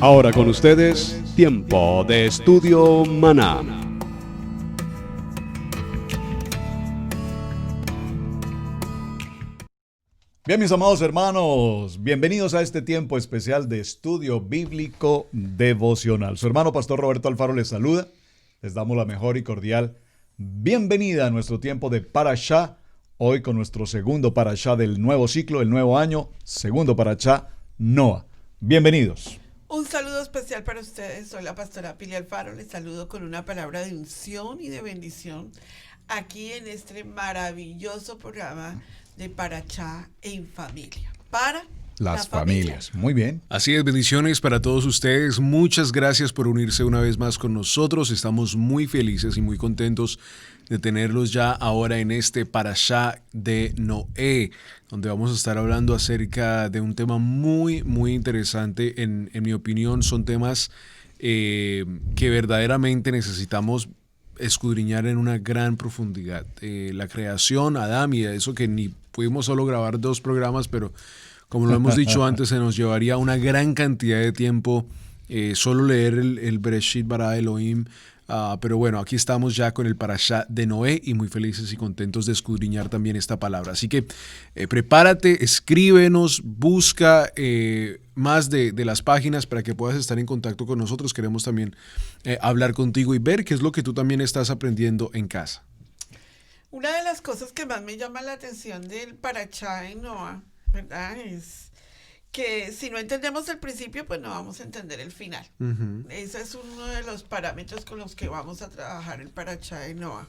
Ahora con ustedes, Tiempo de Estudio Maná. Bien, mis amados hermanos, bienvenidos a este tiempo especial de estudio bíblico devocional. Su hermano Pastor Roberto Alfaro les saluda. Les damos la mejor y cordial bienvenida a nuestro tiempo de Parashá. Hoy con nuestro segundo Parashá del nuevo ciclo, el nuevo año, segundo Parashá, Noa. Bienvenidos. Un saludo especial para ustedes. Soy la pastora Pili Alfaro. Les saludo con una palabra de unción y de bendición aquí en este maravilloso programa de Parashá en familia. Para las familias. Muy bien. Así es, bendiciones para todos ustedes. Muchas gracias por unirse una vez más con nosotros. Estamos muy felices y muy contentos de tenerlos ya ahora en este Parashá de Noé, donde vamos a estar hablando acerca de un tema muy, muy interesante. En mi opinión, son temas que verdaderamente necesitamos escudriñar en una gran profundidad. La creación, Adán, y eso que ni pudimos solo grabar 2 programas, pero como lo hemos dicho antes, se nos llevaría una gran cantidad de tiempo solo leer el Bereshit bara Elohim. Pero bueno, aquí estamos ya con el Parashá de Noé y muy felices y contentos de escudriñar también esta palabra. Así que prepárate, escríbenos, busca más de las páginas para que puedas estar en contacto con nosotros. Queremos también hablar contigo y ver qué es lo que tú también estás aprendiendo en casa. Una de las cosas que más me llama la atención del Parashá en Noa, ¿verdad? Es que si no entendemos el principio, pues no vamos a entender el final. Uh-huh. Ese es uno de los parámetros con los que vamos a trabajar el Parashá de Noa.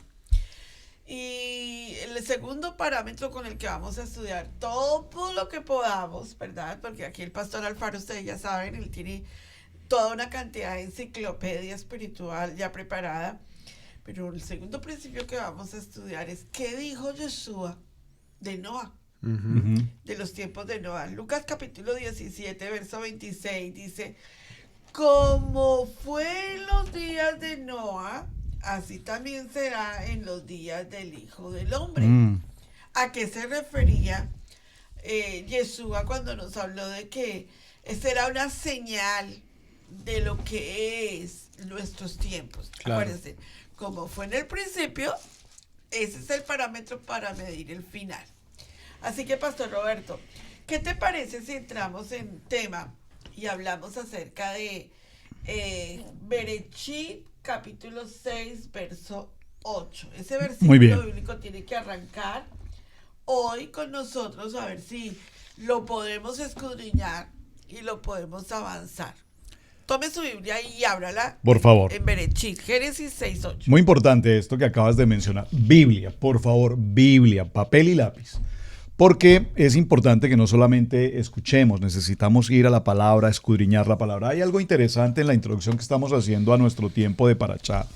Y el segundo parámetro con el que vamos a estudiar todo lo que podamos, ¿verdad? Porque aquí el pastor Alfaro, ustedes ya saben, él tiene toda una cantidad de enciclopedia espiritual ya preparada. Pero el segundo principio que vamos a estudiar es ¿qué dijo Yeshua de Noa? Uh-huh. De los tiempos de Noa. Lucas capítulo 17, verso 26 dice: como fue en los días de Noa, así también será en los días del Hijo del Hombre. ¿A qué se refería Yeshua cuando nos habló de que esta era una señal de lo que es nuestros tiempos? Claro. Acuérdense, como fue en el principio, ese es el parámetro para medir el final. Así que, Pastor Roberto, ¿qué te parece si entramos en tema y hablamos acerca de Bereshit, capítulo 6, verso 8? Ese versículo bíblico tiene que arrancar hoy con nosotros, a ver si lo podemos escudriñar y lo podemos avanzar. Tome su Biblia y ábrala. Por favor. En Bereshit, Génesis 6, 8. Muy importante esto que acabas de mencionar. Biblia, por favor, Biblia, papel y lápiz. Porque es importante que no solamente escuchemos, necesitamos ir a la palabra, escudriñar la palabra. Hay algo interesante en la introducción que estamos haciendo a nuestro tiempo de Parashá.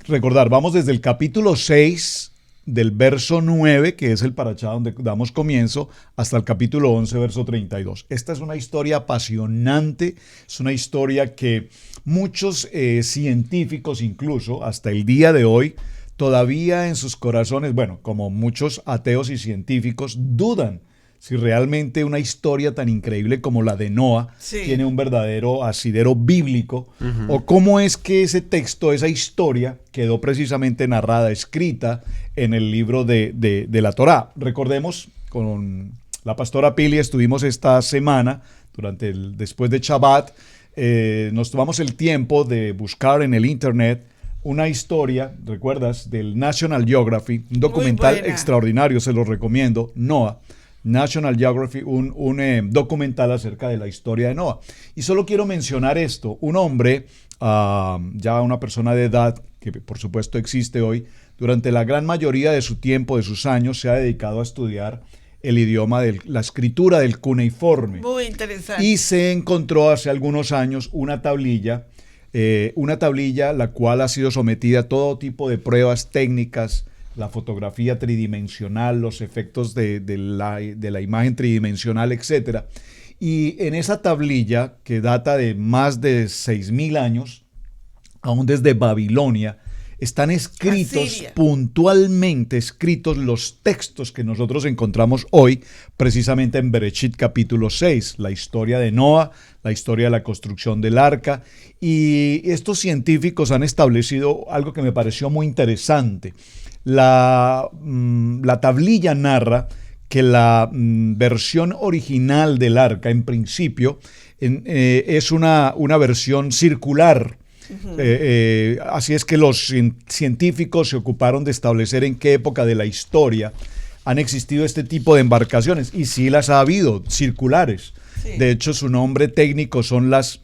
Recordar, vamos desde el capítulo 6 del verso 9, que es el Parashá donde damos comienzo, hasta el capítulo 11, verso 32. Esta es una historia apasionante, es una historia que muchos científicos incluso hasta el día de hoy todavía en sus corazones, bueno, como muchos ateos y científicos, dudan si realmente una historia tan increíble como la de Noa tiene un verdadero asidero bíblico, o cómo es que ese texto, esa historia, quedó precisamente narrada, escrita en el libro de la Torá. Recordemos, con la pastora Pili estuvimos esta semana, después de Shabbat, nos tomamos el tiempo de buscar en el internet una historia, ¿recuerdas? Del National Geographic, un documental extraordinario, se lo recomiendo, Noa, National Geographic, un documental acerca de la historia de Noa. Y solo quiero mencionar esto, un hombre, ya una persona de edad, que por supuesto existe hoy, durante la gran mayoría de su tiempo, de sus años, se ha dedicado a estudiar el idioma de la escritura del cuneiforme. Muy interesante. Y se encontró hace algunos años una tablilla la cual ha sido sometida a todo tipo de pruebas técnicas, la fotografía tridimensional, los efectos de la imagen tridimensional, etc. Y en esa tablilla, que data de más de 6,000 años, aún desde Babilonia, están escritos, Asiria. puntualmente escritos los textos que nosotros encontramos hoy, precisamente en Bereshit capítulo 6, la historia de Noa, la historia de la construcción del arca, y estos científicos han establecido algo que me pareció muy interesante. La tablilla narra que la versión original del arca, en principio, es una versión circular. Así es que los científicos se ocuparon de establecer en qué época de la historia han existido este tipo de embarcaciones, y sí las ha habido, circulares. Sí. De hecho, su nombre técnico son las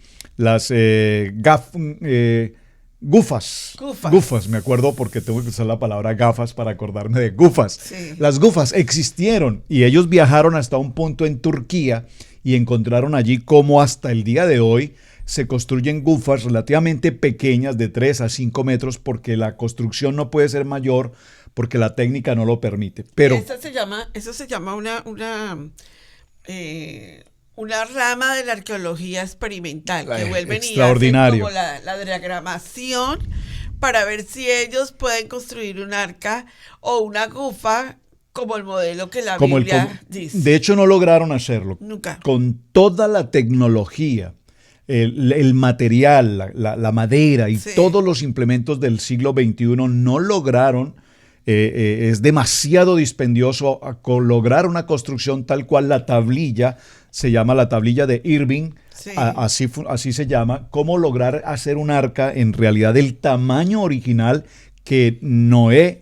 gufas. Gufas, me acuerdo porque tengo que usar la palabra gafas para acordarme de gufas. Sí. Las gufas existieron y ellos viajaron hasta un punto en Turquía y encontraron allí cómo hasta el día de hoy se construyen gufas relativamente pequeñas de 3 a 5 metros porque la construcción no puede ser mayor porque la técnica no lo permite. Pero Eso se llama una rama de la arqueología experimental que vuelven y hacen extraordinario. como la diagramación para ver si ellos pueden construir un arca o una gufa como el modelo que la Biblia dice. De hecho, no lograron hacerlo. Nunca. Con toda la tecnología, el material, la madera y Sí. todos los implementos del siglo XXI no lograron. Es demasiado dispendioso lograr una construcción tal cual la tablilla, se llama la tablilla de Irving, Sí. así se llama, cómo lograr hacer un arca en realidad del tamaño original que Noé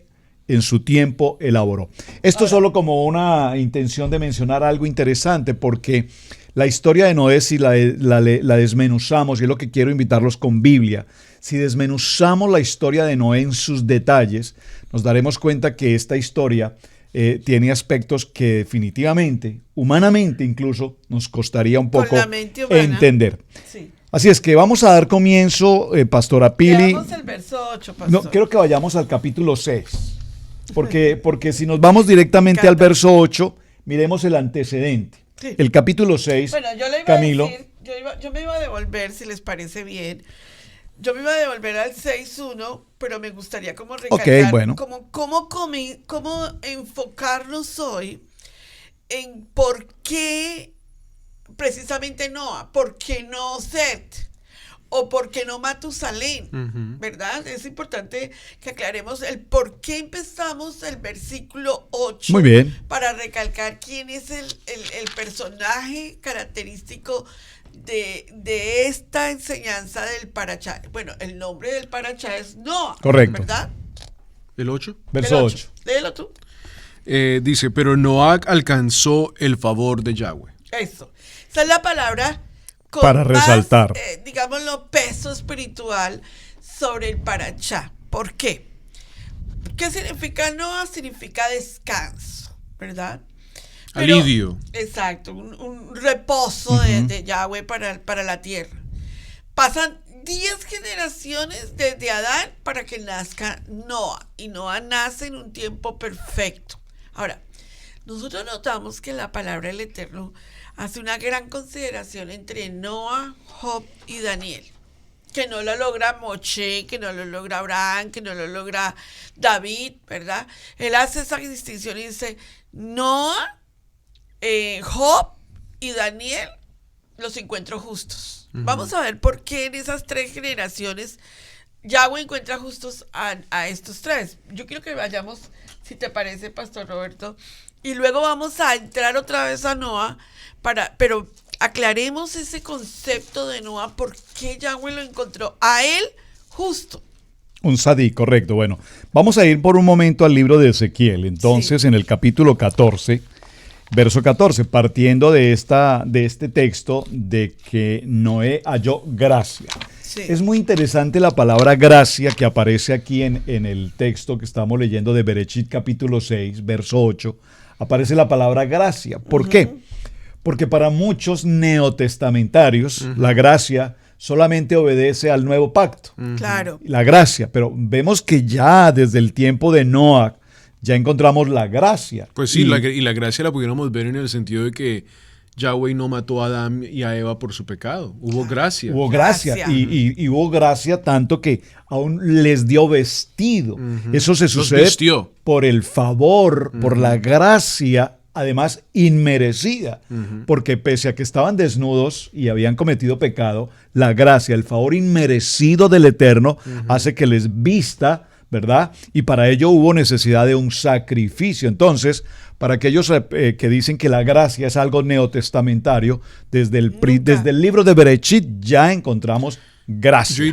en su tiempo elaboró. Esto solo como una intención de mencionar algo interesante, porque la historia de Noé, si la desmenuzamos, y es lo que quiero invitarlos con Biblia, si desmenuzamos la historia de Noé en sus detalles, nos daremos cuenta que esta historia tiene aspectos que definitivamente, humanamente incluso, nos costaría un Con poco la mente humana. entender. Sí. Así es que vamos a dar comienzo, Pastora Pili. Veamos el verso 8, pastor. No, quiero que vayamos al capítulo 6, porque si nos vamos directamente al verso 8, miremos el antecedente. Sí. El capítulo 6, Bueno, yo le iba Camilo. a decir, yo me iba a devolver, si les parece bien. Yo me iba a devolver al 6.1, pero me gustaría como recalcar, bueno. cómo enfocarnos hoy en por qué precisamente Noah, por qué no Set, o por qué no Matusalén, ¿verdad? Es importante que aclaremos el por qué empezamos el versículo 8. Muy bien. Para recalcar quién es el personaje característico de esta enseñanza del Parashá. Bueno, el nombre del Parashá es Noah. Correcto. ¿Verdad? ¿El 8? Verso El 8. Léelo tú. Dice, pero Noah alcanzó el favor de Yahweh. Eso. Esa es la palabra con Para más, resaltar. digámoslo, peso espiritual sobre el Parashá. ¿Por qué? ¿Qué significa Noah? Significa descanso, ¿verdad? Pero- Alivio. Exacto, un reposo de Yahweh para la tierra. Pasan 10 generaciones desde Adán para que nazca Noah. Y Noah nace en un tiempo perfecto. Ahora, nosotros notamos que la palabra del Eterno hace una gran consideración entre Noah, Job y Daniel. Que no lo logra Moshe, que no lo logra Abraham, que no lo logra David, ¿verdad? Él hace esa distinción y dice, Noah, Job y Daniel los encuentro justos. Vamos a ver por qué en esas 3 generaciones Yahweh encuentra justos a estos 3. Yo quiero que vayamos, si te parece, Pastor Roberto, y luego vamos a entrar otra vez a Noah, pero aclaremos ese concepto de Noah, por qué Yahweh lo encontró a él justo. Un sadí, correcto. Bueno, vamos a ir por un momento al libro de Ezequiel. Entonces, Sí. en el capítulo 14, verso 14, partiendo de este texto de que Noé halló gracia. Sí. Es muy interesante la palabra gracia que aparece aquí en el texto que estamos leyendo de Bereshit capítulo 6, verso 8. Aparece la palabra gracia. ¿Por qué? Porque para muchos neotestamentarios la gracia solamente obedece al nuevo pacto. Claro. La gracia, pero vemos que ya desde el tiempo de Noah ya encontramos la gracia. Pues sí, Y- y la gracia la pudiéramos ver en el sentido de que Yahweh no mató a Adán y a Eva por su pecado. Hubo gracia. Hubo gracia. Y hubo gracia tanto que aún les dio vestido. Eso se sucede vistió. por el favor, por la gracia, además inmerecida. Porque pese a que estaban desnudos y habían cometido pecado, la gracia, el favor inmerecido del Eterno hace que les vista, ¿verdad? Y para ello hubo necesidad de un sacrificio. Entonces, para aquellos que dicen que la gracia es algo neotestamentario, desde el libro de Bereshit ya encontramos gracia. Yo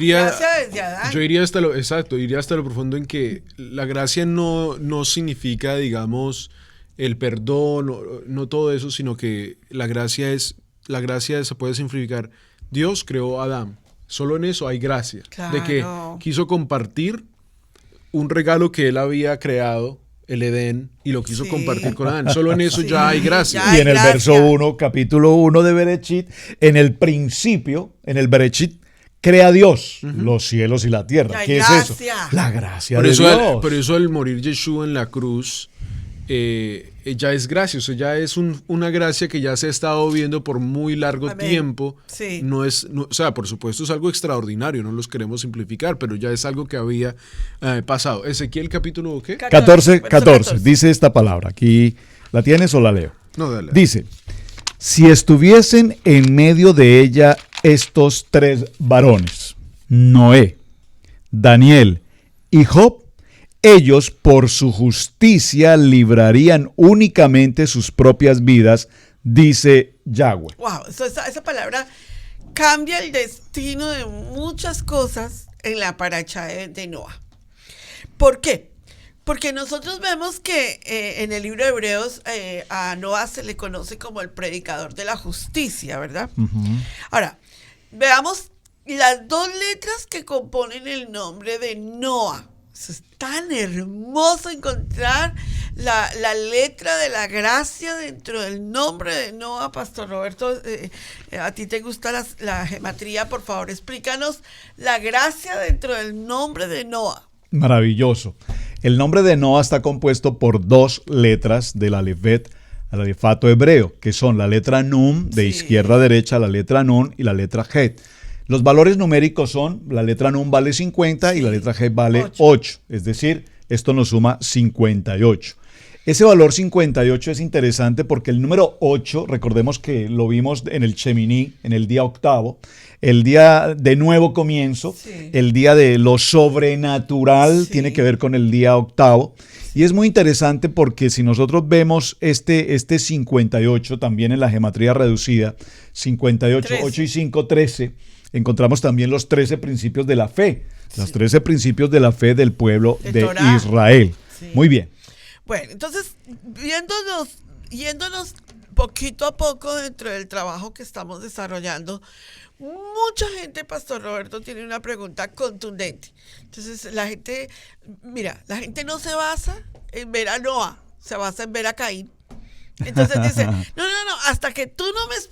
iría hasta lo profundo en que la gracia no significa, digamos, el perdón, no todo eso, sino que la gracia se puede simplificar. Dios creó a Adán. Solo en eso hay gracia. Claro. De que quiso compartir un regalo que él había creado, el Edén, y lo quiso compartir con Adán. Solo en eso ya hay gracia. Y en el verso 1, capítulo 1 de Bereshit, en el principio, en el Bereshit, crea Dios los cielos y la tierra. ¿Qué es eso? La gracia de Dios. Por eso al morir Yeshua en la cruz, ya es gracia, o sea, ya es una gracia que ya se ha estado viendo por muy largo tiempo. Sí. O sea, por supuesto es algo extraordinario, no los queremos simplificar, pero ya es algo que había pasado. Ezequiel capítulo ¿qué? 14. Dice esta palabra. Aquí, ¿la tienes o la leo? No, dale. Dice, si estuviesen en medio de ella estos 3 varones, Noé, Daniel y Job, ellos por su justicia librarían únicamente sus propias vidas, dice Yahweh. Wow, esa palabra cambia el destino de muchas cosas en la paracha de Noa. ¿Por qué? Porque nosotros vemos que en el libro de Hebreos a Noa se le conoce como el predicador de la justicia, ¿verdad? Ahora, veamos las 2 letras que componen el nombre de Noa. Es tan hermoso encontrar la letra de la gracia dentro del nombre de Noa. Pastor Roberto, a ti te gusta la gematría, por favor, explícanos la gracia dentro del nombre de Noa. Maravilloso. El nombre de Noa está compuesto por 2 letras del alefato hebreo, que son la letra Nun, de izquierda a derecha, la letra Nun y la letra Het. Los valores numéricos son, la letra Nun vale 50 y la letra G vale 8. Es decir, esto nos suma 58. Ese valor 58 es interesante porque el número 8, recordemos que lo vimos en el Sheminí, en el día octavo, el día de nuevo comienzo, el día de lo sobrenatural, tiene que ver con el día octavo. Y es muy interesante porque si nosotros vemos este 58 también en la gematría reducida, 58, 13. 8 y 5, 13, encontramos también los 13 principios de la fe, los 13 principios de la fe del pueblo de Israel. Muy bien. Bueno, entonces, yéndonos poquito a poco dentro del trabajo que estamos desarrollando, mucha gente, Pastor Roberto, tiene una pregunta contundente. Entonces, la gente no se basa en ver a Noa, se basa en ver a Caín. Entonces dice, no, hasta que tú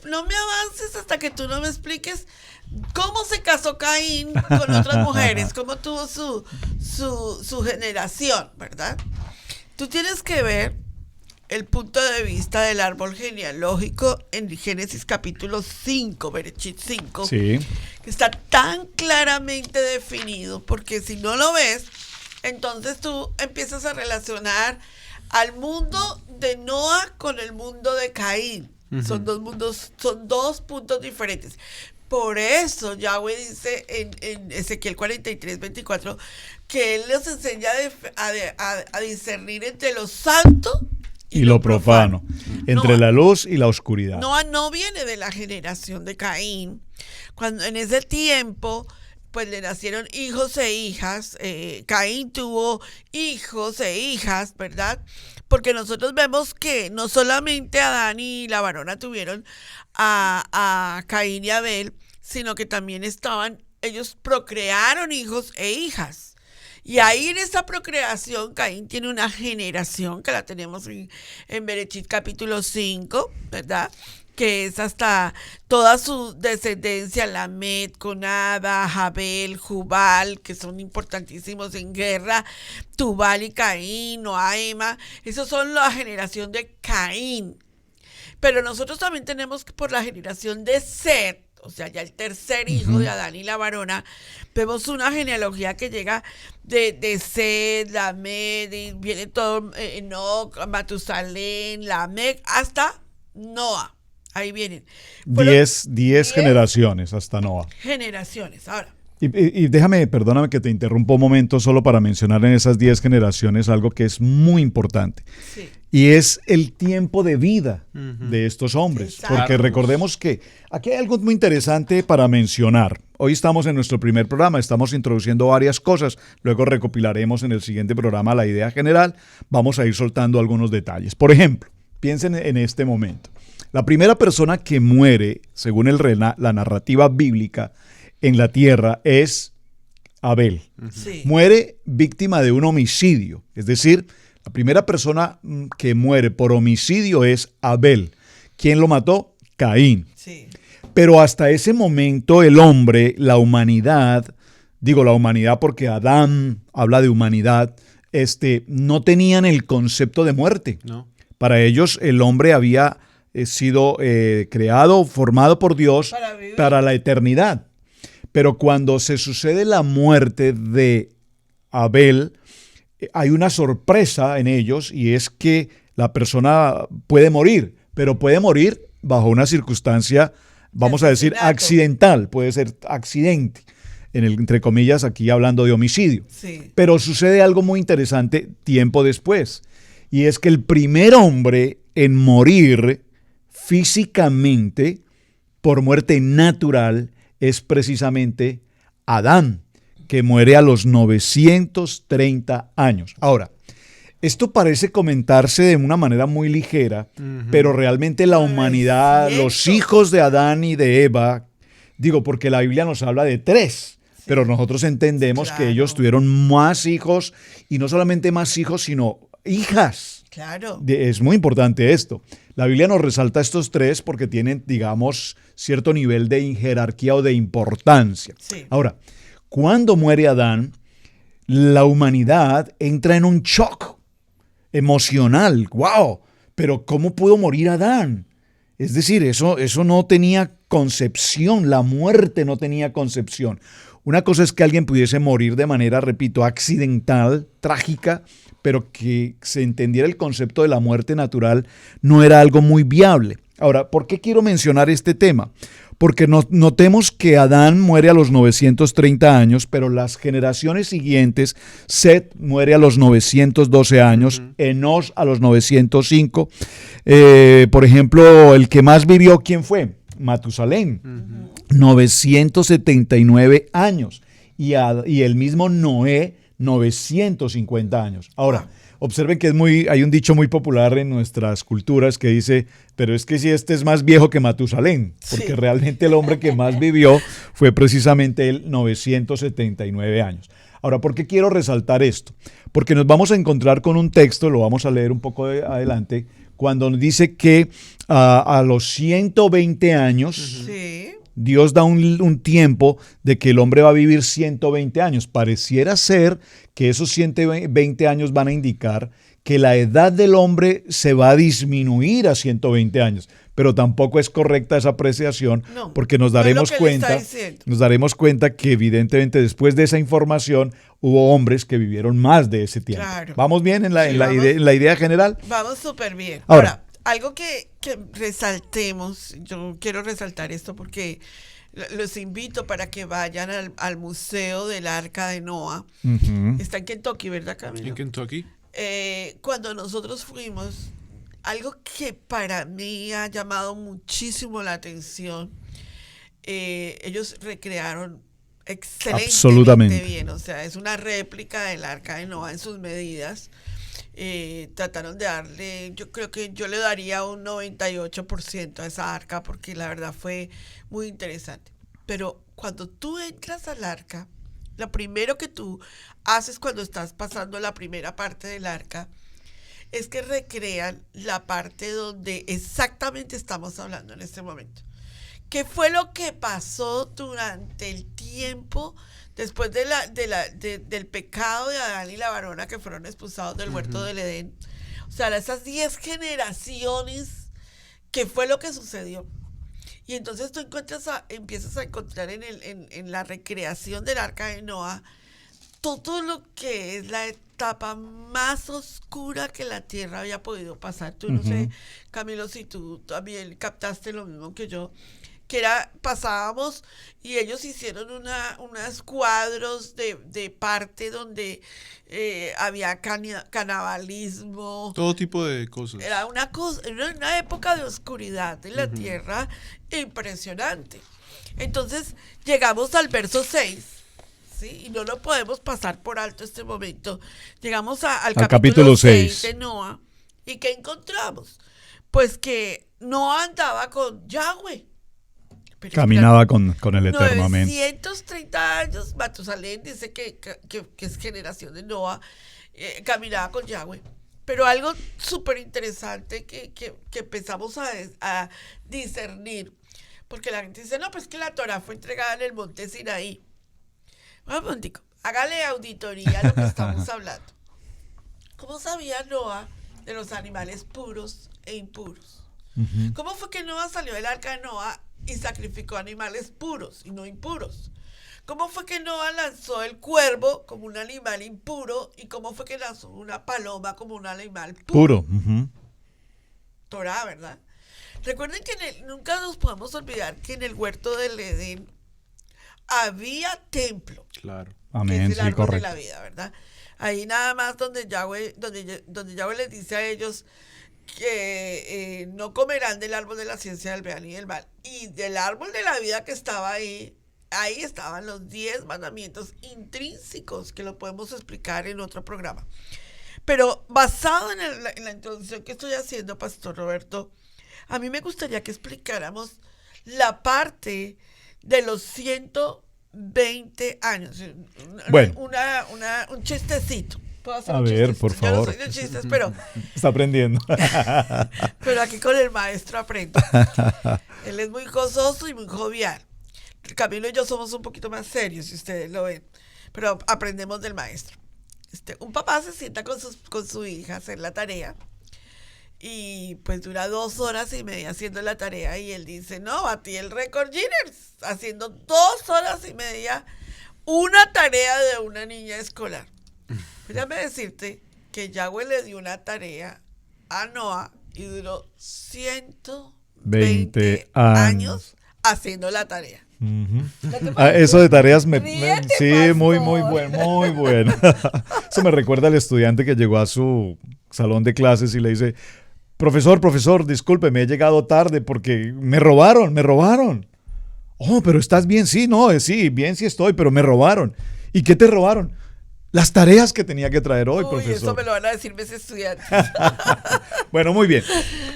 no me avances, hasta que tú no me expliques cómo se casó Caín con otras mujeres, cómo tuvo su generación, ¿verdad? Tú tienes que ver el punto de vista del árbol genealógico en Génesis capítulo 5, Bereshit 5, que está tan claramente definido, porque si no lo ves, entonces tú empiezas a relacionar al mundo de Noa con el mundo de Caín. Son 2 mundos, son 2 puntos diferentes. Por eso Yahweh dice en Ezequiel 43, 24, que Él les enseña a discernir entre lo santo y lo profano. Entre la luz y la oscuridad. Noa no viene de la generación de Caín. Cuando en ese tiempo pues le nacieron hijos e hijas, Caín tuvo hijos e hijas, ¿verdad? Porque nosotros vemos que no solamente Adán y la varona tuvieron a Caín y Abel, sino que también ellos procrearon hijos e hijas. Y ahí en esa procreación, Caín tiene una generación que la tenemos en Bereshit capítulo 5, ¿verdad? Que es hasta toda su descendencia, Lamed, Conada, Jabel, Jubal, que son importantísimos en guerra, Tubal y Caín, Noaema, esos son la generación de Caín. Pero nosotros también tenemos que por la generación de Set, o sea, ya el tercer hijo de Adán y la varona, vemos una genealogía que llega de Set, Lamed, y viene todo Enoc, Matusalén, Lamec, hasta Noah. Ahí vienen. 10 generaciones hasta Noah. Generaciones. Ahora. Y perdóname que te interrumpa un momento solo para mencionar en esas 10 generaciones algo que es muy importante. Sí. Y es el tiempo de vida de estos hombres. Exacto. Porque recordemos que aquí hay algo muy interesante para mencionar. Hoy estamos en nuestro primer programa, estamos introduciendo varias cosas. Luego recopilaremos en el siguiente programa la idea general. Vamos a ir soltando algunos detalles. Por ejemplo, piensen en este momento. La primera persona que muere, según la narrativa bíblica, en la tierra es Abel. Sí. Muere víctima de un homicidio. Es decir, la primera persona que muere por homicidio es Abel. ¿Quién lo mató? Caín. Sí. Pero hasta ese momento el hombre, la humanidad, digo la humanidad porque Adán habla de humanidad, no tenían el concepto de muerte. No. Para ellos el hombre había sido creado, formado por Dios para la eternidad. Pero cuando se sucede la muerte de Abel, hay una sorpresa en ellos y es que la persona puede morir, pero puede morir bajo una circunstancia, vamos a decir, accidental, puede ser accidente, entre comillas, aquí hablando de homicidio. Sí. Pero sucede algo muy interesante tiempo después, y es que el primer hombre en morir físicamente por muerte natural es precisamente Adán, que muere a los 930 años. Ahora, esto parece comentarse de una manera muy ligera, pero realmente la humanidad, los hijos de Adán y de Eva, digo, porque la Biblia nos habla de 3, pero nosotros entendemos que ellos tuvieron más hijos, y no solamente más hijos, sino hijas. Claro. Es muy importante esto. La Biblia nos resalta estos 3 porque tienen, digamos, cierto nivel de jerarquía o de importancia. Sí. Ahora, cuando muere Adán, la humanidad entra en un shock emocional. ¡Wow! Pero ¿cómo pudo morir Adán? Es decir, eso no tenía concepción, la muerte no tenía concepción. Una cosa es que alguien pudiese morir de manera, repito, accidental, trágica, pero que se entendiera el concepto de la muerte natural no era algo muy viable. Ahora, ¿por qué quiero mencionar este tema? Porque notemos que Adán muere a los 930 años, pero las generaciones siguientes, Set muere a los 912 años, Enos a los 905. Por ejemplo, el que más vivió, ¿quién fue? Matusalén, 979 años. Y el mismo Noé, 950 años. Ahora, observen que hay un dicho muy popular en nuestras culturas que dice, pero es que si este es más viejo que Matusalén, porque realmente el hombre que más vivió fue precisamente él, 979 años. Ahora, ¿por qué quiero resaltar esto? Porque nos vamos a encontrar con un texto, lo vamos a leer un poco adelante, cuando nos dice que a los 120 años, Dios da un tiempo de que el hombre va a vivir 120 años. Pareciera ser que esos 120 años van a indicar que la edad del hombre se va a disminuir a 120 años. Pero tampoco es correcta esa apreciación, porque nos daremos cuenta que evidentemente después de esa información hubo hombres que vivieron más de ese tiempo. Claro. ¿Vamos bien en la idea general? Vamos súper bien. Ahora, algo que resaltemos, yo quiero resaltar esto porque los invito para que vayan al Museo del Arca de Noah. Está en Kentucky, ¿verdad, Camilo? En Kentucky. Cuando nosotros fuimos, algo que para mí ha llamado muchísimo la atención, ellos recrearon excelentemente bien, o sea, es una réplica del Arca de Noah en sus medidas. Trataron de darle, yo creo que yo le daría un 98% a esa arca porque la verdad fue muy interesante. Pero cuando tú entras al arca, lo primero que tú haces cuando estás pasando la primera parte del arca es que recrean la parte donde exactamente estamos hablando en este momento. ¿Qué fue lo que pasó durante el tiempo después del pecado de Adán y la varona que fueron expulsados del huerto del Edén? O sea, esas 10 generaciones ¿qué fue lo que sucedió? Y entonces tú empiezas a encontrar en la recreación del arca de Noa todo lo que es la etapa más oscura que la tierra había podido pasar. Tú no sé, Camilo, si tú también captaste lo mismo que yo, que pasábamos y ellos hicieron unos cuadros de parte donde había canibalismo. Todo tipo de cosas. Era una época de oscuridad en la tierra impresionante. Entonces llegamos al verso 6, ¿sí? Y no lo podemos pasar por alto este momento. Llegamos al capítulo 6 de Noa. ¿Y qué encontramos? Pues que Noa andaba con Yahweh. Pero caminaba con el Eterno. Amén. 930 años, Matusalén dice que es generación de Noa, caminaba con Yahweh. Pero algo súper interesante que empezamos a discernir, porque la gente dice, no, pues que la Torah fue entregada en el monte Sinaí. Un momentico, hágale auditoría a lo que estamos hablando. ¿Cómo sabía Noa de los animales puros e impuros? ¿Cómo fue que Noa salió del arca de Noa y sacrificó animales puros y no impuros? ¿Cómo fue que Noa lanzó el cuervo como un animal impuro y cómo fue que lanzó una paloma como un animal puro? Torah, ¿verdad? Recuerden que nunca nos podemos olvidar que en el huerto del Edén había templo. Claro. Amén, que es el árbol correcto. de la vida, ¿verdad? Ahí nada más donde Yahweh les dice a ellos que no comerán del árbol de la ciencia del bien y del mal. Y del árbol de la vida que estaba ahí estaban los 10 mandamientos intrínsecos, que lo podemos explicar en otro programa. Pero basado en la introducción que estoy haciendo, Pastor Roberto, a mí me gustaría que explicáramos la parte de los 120 años. Bueno. Un chistecito. A ver, por favor. Yo no soy de chistes, pero Está aprendiendo. pero aquí con el maestro aprendo. Él es muy gozoso y muy jovial. Camilo y yo somos un poquito más serios, si ustedes lo ven, pero aprendemos del maestro. Un papá se sienta con su hija a hacer la tarea y pues dura 2 horas y media haciendo la tarea y él dice, no, batí el récord Guinness haciendo 2 horas y media una tarea de una niña escolar. Déjame decirte que Yahweh le dio una tarea a Noa y duró 120 años haciendo la tarea. Eso de tareas sí, pastor. muy bueno. Eso me recuerda al estudiante que llegó a su salón de clases y le dice, profesor, disculpe, me he llegado tarde porque me robaron. Oh, pero ¿estás bien? Sí, no, sí, bien sí estoy, pero me robaron. ¿Y qué te robaron? Las tareas que tenía que traer hoy, profesor. Eso me lo van a decir mis estudiantes. Bueno, muy bien.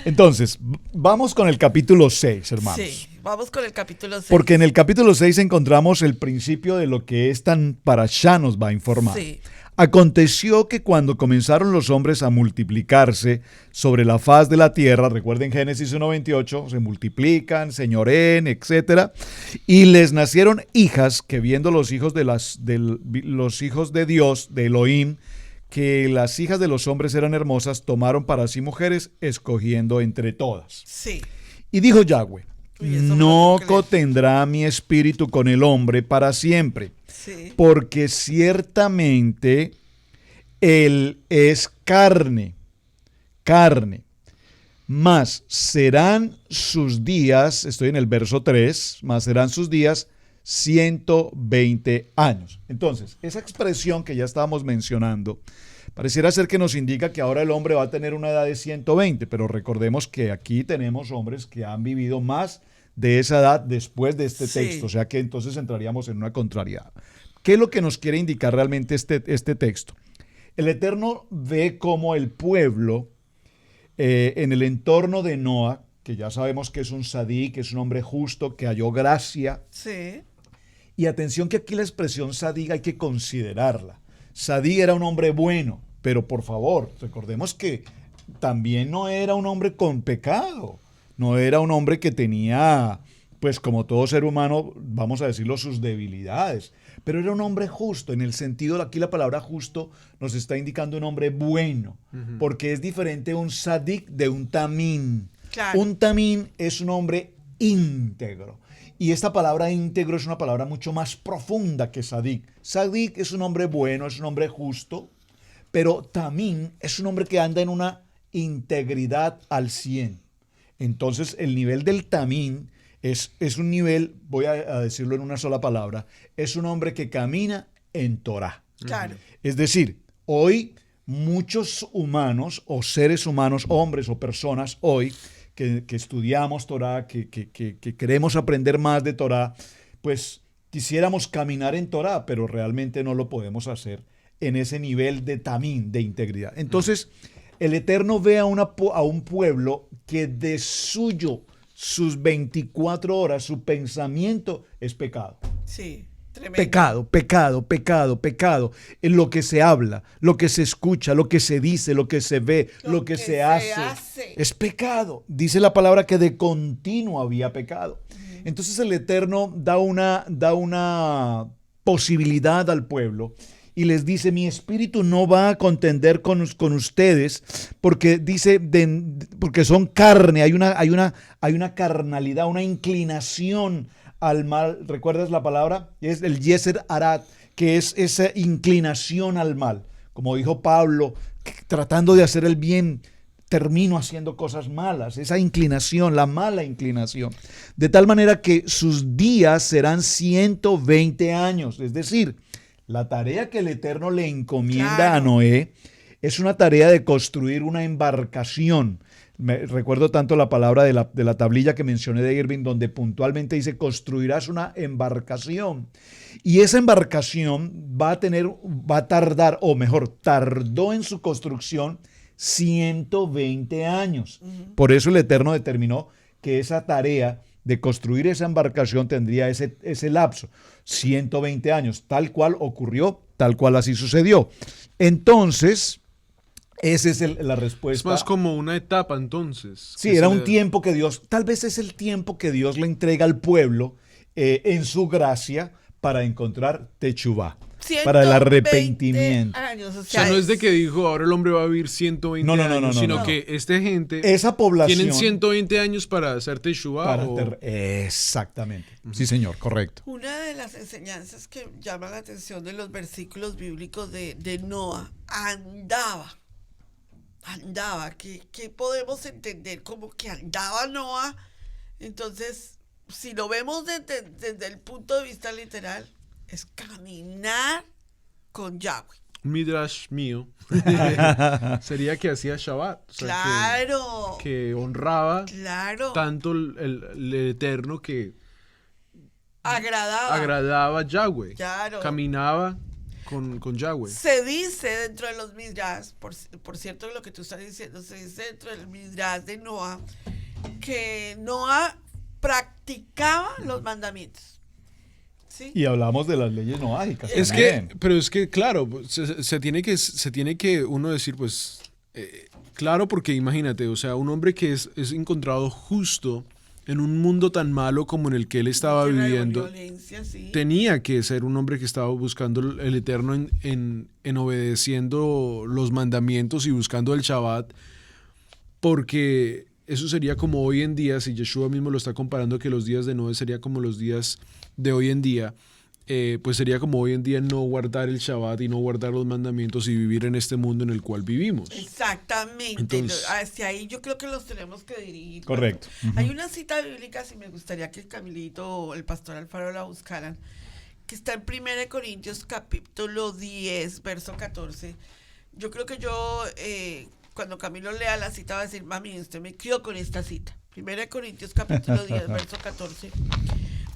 Entonces, vamos con el capítulo 6, hermanos. Sí, vamos con el capítulo 6. Porque en el capítulo 6 encontramos el principio de lo que esta parashá nos va a informar. Sí. Aconteció que cuando comenzaron los hombres a multiplicarse sobre la faz de la tierra, recuerden Génesis 1:28, se multiplican, señoreen, etc. Y les nacieron hijas que viendo los hijos los hijos de Dios, de Elohim, que las hijas de los hombres eran hermosas, tomaron para sí mujeres, escogiendo entre todas. Sí. Y dijo Yahweh, Uy, eso me lo no tengo que leer. contendrá mi espíritu con el hombre para siempre, Sí. porque ciertamente él es carne, mas serán sus días, estoy en el verso 3, mas serán sus días 120 años. Entonces, esa expresión que ya estábamos mencionando, pareciera ser que nos indica que ahora el hombre va a tener una edad de 120, pero recordemos que aquí tenemos hombres que han vivido más de esa edad después de este Sí. texto, o sea que entonces entraríamos en una contrariedad. ¿Qué es lo que nos quiere indicar realmente este texto? El Eterno ve cómo el pueblo en el entorno de Noa, que ya sabemos que es un sadí, que es un hombre justo, que halló gracia. Sí. Y atención que aquí la expresión sadí hay que considerarla. Sadí era un hombre bueno, pero por favor, recordemos que también no era un hombre con pecado. No era un hombre que tenía, pues como todo ser humano, vamos a decirlo, sus debilidades. Pero era un hombre justo, en el sentido, aquí la palabra justo nos está indicando un hombre bueno, porque es diferente un sadik de un tamín. Claro. Un tamín es un hombre íntegro. Y esta palabra íntegro es una palabra mucho más profunda que sadik. Sadik es un hombre bueno, es un hombre justo, pero tamín es un hombre que anda en una integridad al 100. Entonces, el nivel del tamín es un nivel, voy a decirlo en una sola palabra, es un hombre que camina en Torah. Claro. Es decir, hoy muchos humanos o seres humanos, hombres o personas hoy que estudiamos Torah, que queremos aprender más de Torah, pues quisiéramos caminar en Torah, pero realmente no lo podemos hacer en ese nivel de tamín, de integridad. Entonces, el Eterno ve a un pueblo que de suyo, sus 24 horas, su pensamiento es pecado. Sí, tremendo. Pecado, pecado, pecado, pecado. En lo que se habla, lo que se escucha, lo que se dice, lo que se ve, lo que se hace. Es pecado. Dice la palabra que de continuo había pecado. Entonces el Eterno da una posibilidad al pueblo y les dice: mi espíritu no va a contender con ustedes, porque dice, porque son carne, hay una carnalidad, una inclinación al mal. ¿Recuerdas la palabra? Es el Yeser Arat, que es esa inclinación al mal. Como dijo Pablo, tratando de hacer el bien, termino haciendo cosas malas. Esa inclinación, la mala inclinación. De tal manera que sus días serán 120 años. Es decir, la tarea que el Eterno le encomienda a Noé es una tarea de construir una embarcación. Recuerdo tanto la palabra de la tablilla que mencioné de Irving, donde puntualmente dice: construirás una embarcación. Y esa embarcación tardó en su construcción 120 años. Por eso el Eterno determinó que esa tarea de construir esa embarcación tendría ese lapso, 120 años, tal cual ocurrió, tal cual así sucedió. Entonces, esa es la respuesta. Es más como una etapa, entonces. Sí, era un tiempo que Dios, tal vez es el tiempo que Dios le entrega al pueblo en su gracia para encontrar techuvá, para el arrepentimiento. Años, o sea, no es de que dijo: ahora el hombre va a vivir 120 años, sino que esta gente, esa población, tienen 120 años para hacer teshuvá. Exactamente. Sí, señor, correcto. Una de las enseñanzas que llama la atención de los versículos bíblicos de Noa, andaba. ¿Qué podemos entender como que andaba Noa? Entonces, si lo vemos desde el punto de vista literal, es caminar con Yahweh. Midrash mío sería que hacía Shabbat. O sea, claro. Que honraba tanto el Eterno que agradaba a Yahweh. Claro. Caminaba con Yahweh. Se dice dentro de los Midrash, por cierto, lo que tú estás diciendo, se dice dentro del Midrash de Noa, que Noa practicaba los mandamientos. ¿Sí? Y hablamos de las leyes noáicas. Pero es que, claro, se tiene que uno decir, pues, claro, porque imagínate, o sea, un hombre que es encontrado justo en un mundo tan malo como en el que él estaba viviendo, tenía que ser un hombre que estaba buscando el Eterno en obedeciendo los mandamientos y buscando el Shabbat, porque eso sería como hoy en día, si Yeshua mismo lo está comparando, que los días de Noé sería como los días de hoy en día, pues sería como hoy en día no guardar el Shabbat y no guardar los mandamientos y vivir en este mundo en el cual vivimos. Exactamente. Entonces, hacia ahí yo creo que los tenemos que dirigir. Correcto. Hay una cita bíblica, si me gustaría que el Camilito o el pastor Alfaro la buscaran, que está en 1 Corintios capítulo 10, verso 14. Yo creo que cuando Camilo lea la cita va a decir: mami, usted me crió con esta cita. 1 Corintios capítulo 10, verso 14.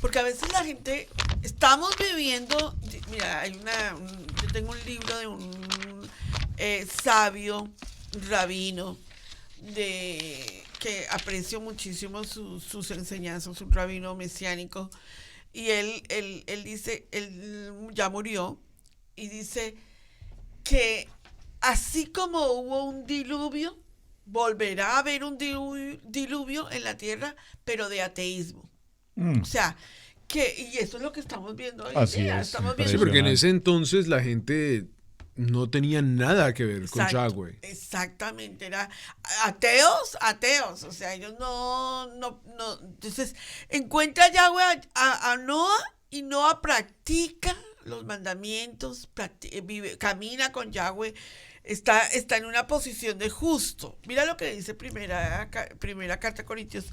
Porque a veces la gente, estamos viviendo, mira, yo tengo un libro de un sabio, un rabino, que aprecio muchísimo sus enseñanzas, un rabino mesiánico, y él dice, él ya murió, y dice que así como hubo un diluvio, volverá a haber un diluvio en la tierra, pero de ateísmo. O sea, y eso es lo que estamos viendo hoy en día. Es, estamos viendo. Sí, porque en ese entonces la gente no tenían nada que ver con Exacto, Yahweh. exactamente, era ateos, o sea, ellos no, entonces encuentra Yahweh a Noa y Noa practica los mandamientos, camina con Yahweh, está en una posición de justo. Mira lo que dice primera carta a Corintios,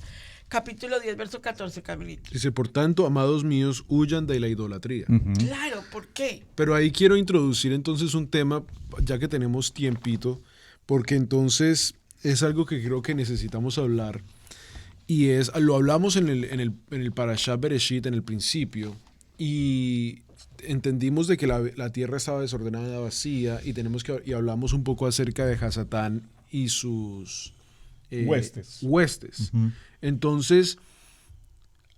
capítulo 10, verso 14, Camilito. Dice, por tanto, amados míos, huyan de la idolatría. Claro, ¿por qué? Pero ahí quiero introducir entonces un tema, ya que tenemos tiempito, porque entonces es algo que creo que necesitamos hablar. Y lo hablamos en el Parashá Bereshit, en el principio, y entendimos de que la tierra estaba desordenada, vacía, y hablamos un poco acerca de Hasatán y sus huestes. Entonces,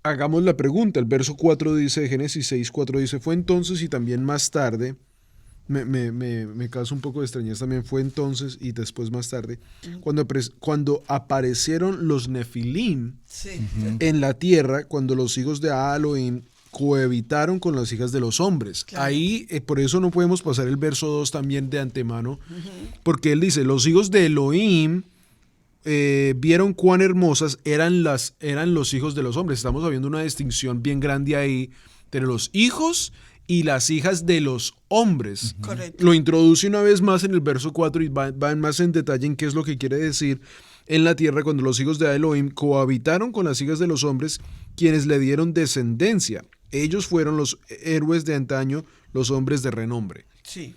hagamos la pregunta. El verso 4 dice, Génesis 6, 4 dice, fue entonces y también más tarde, me causa un poco de extrañeza también, fue entonces y después más tarde, cuando aparecieron los Nefilim en la tierra, cuando los hijos de Elohim cohabitaron con las hijas de los hombres. Claro. Ahí, por eso no podemos pasar el verso 2 también de antemano, porque él dice, los hijos de Elohim vieron cuán hermosas eran los hijos de los hombres. Estamos habiendo una distinción bien grande ahí entre los hijos y las hijas de los hombres. Correcto. Lo introduce una vez más en el verso 4 y va más en detalle en qué es lo que quiere decir en la tierra cuando los hijos de Elohim cohabitaron con las hijas de los hombres, quienes le dieron descendencia. Ellos fueron los héroes de antaño, los hombres de renombre. Sí.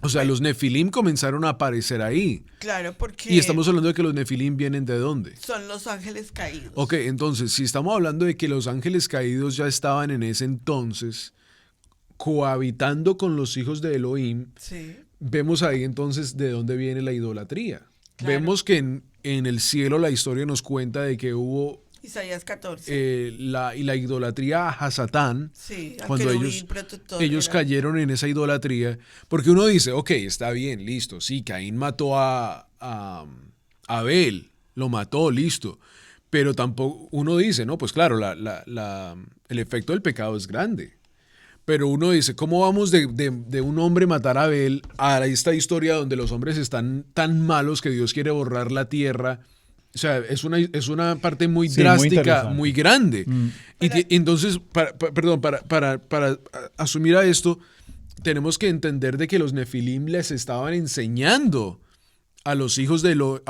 O sea, los Nefilim comenzaron a aparecer ahí. Claro, porque... Y estamos hablando de que los Nefilim vienen ¿de dónde? Son los ángeles caídos. Ok, entonces, si estamos hablando de que los ángeles caídos ya estaban en ese entonces cohabitando con los hijos de Elohim, sí, vemos ahí entonces de dónde viene la idolatría. Claro. Vemos que en el cielo la historia nos cuenta de que hubo... Isaías 14. La idolatría a Hasatán, sí, cuando ellos cayeron en esa idolatría, porque uno dice, ok, está bien, listo, sí, Caín mató a Abel, lo mató, listo, pero tampoco, uno dice, no, pues claro, el efecto del pecado es grande, pero uno dice, ¿cómo vamos de un hombre matar a Abel a esta historia donde los hombres están tan malos que Dios quiere borrar la tierra? O sea, es una parte muy drástica, muy grande. Y entonces, para asumir a esto, tenemos que entender de que los Nefilim les estaban enseñando a los hijos de los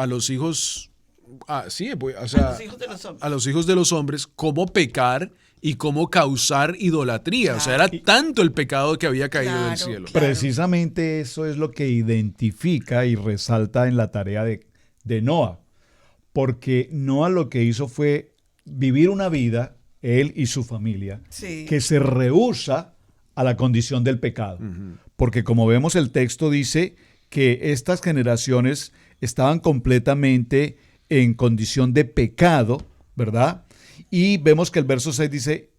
hombres cómo pecar y cómo causar idolatría. Claro. O sea, era tanto el pecado que había caído del cielo. Claro. Precisamente eso es lo que identifica y resalta en la tarea de Noa. Porque Noa lo que hizo fue vivir una vida, él y su familia, sí, que se rehúsa a la condición del pecado. Porque como vemos el texto dice que estas generaciones estaban completamente en condición de pecado, ¿verdad? Y vemos que el verso 6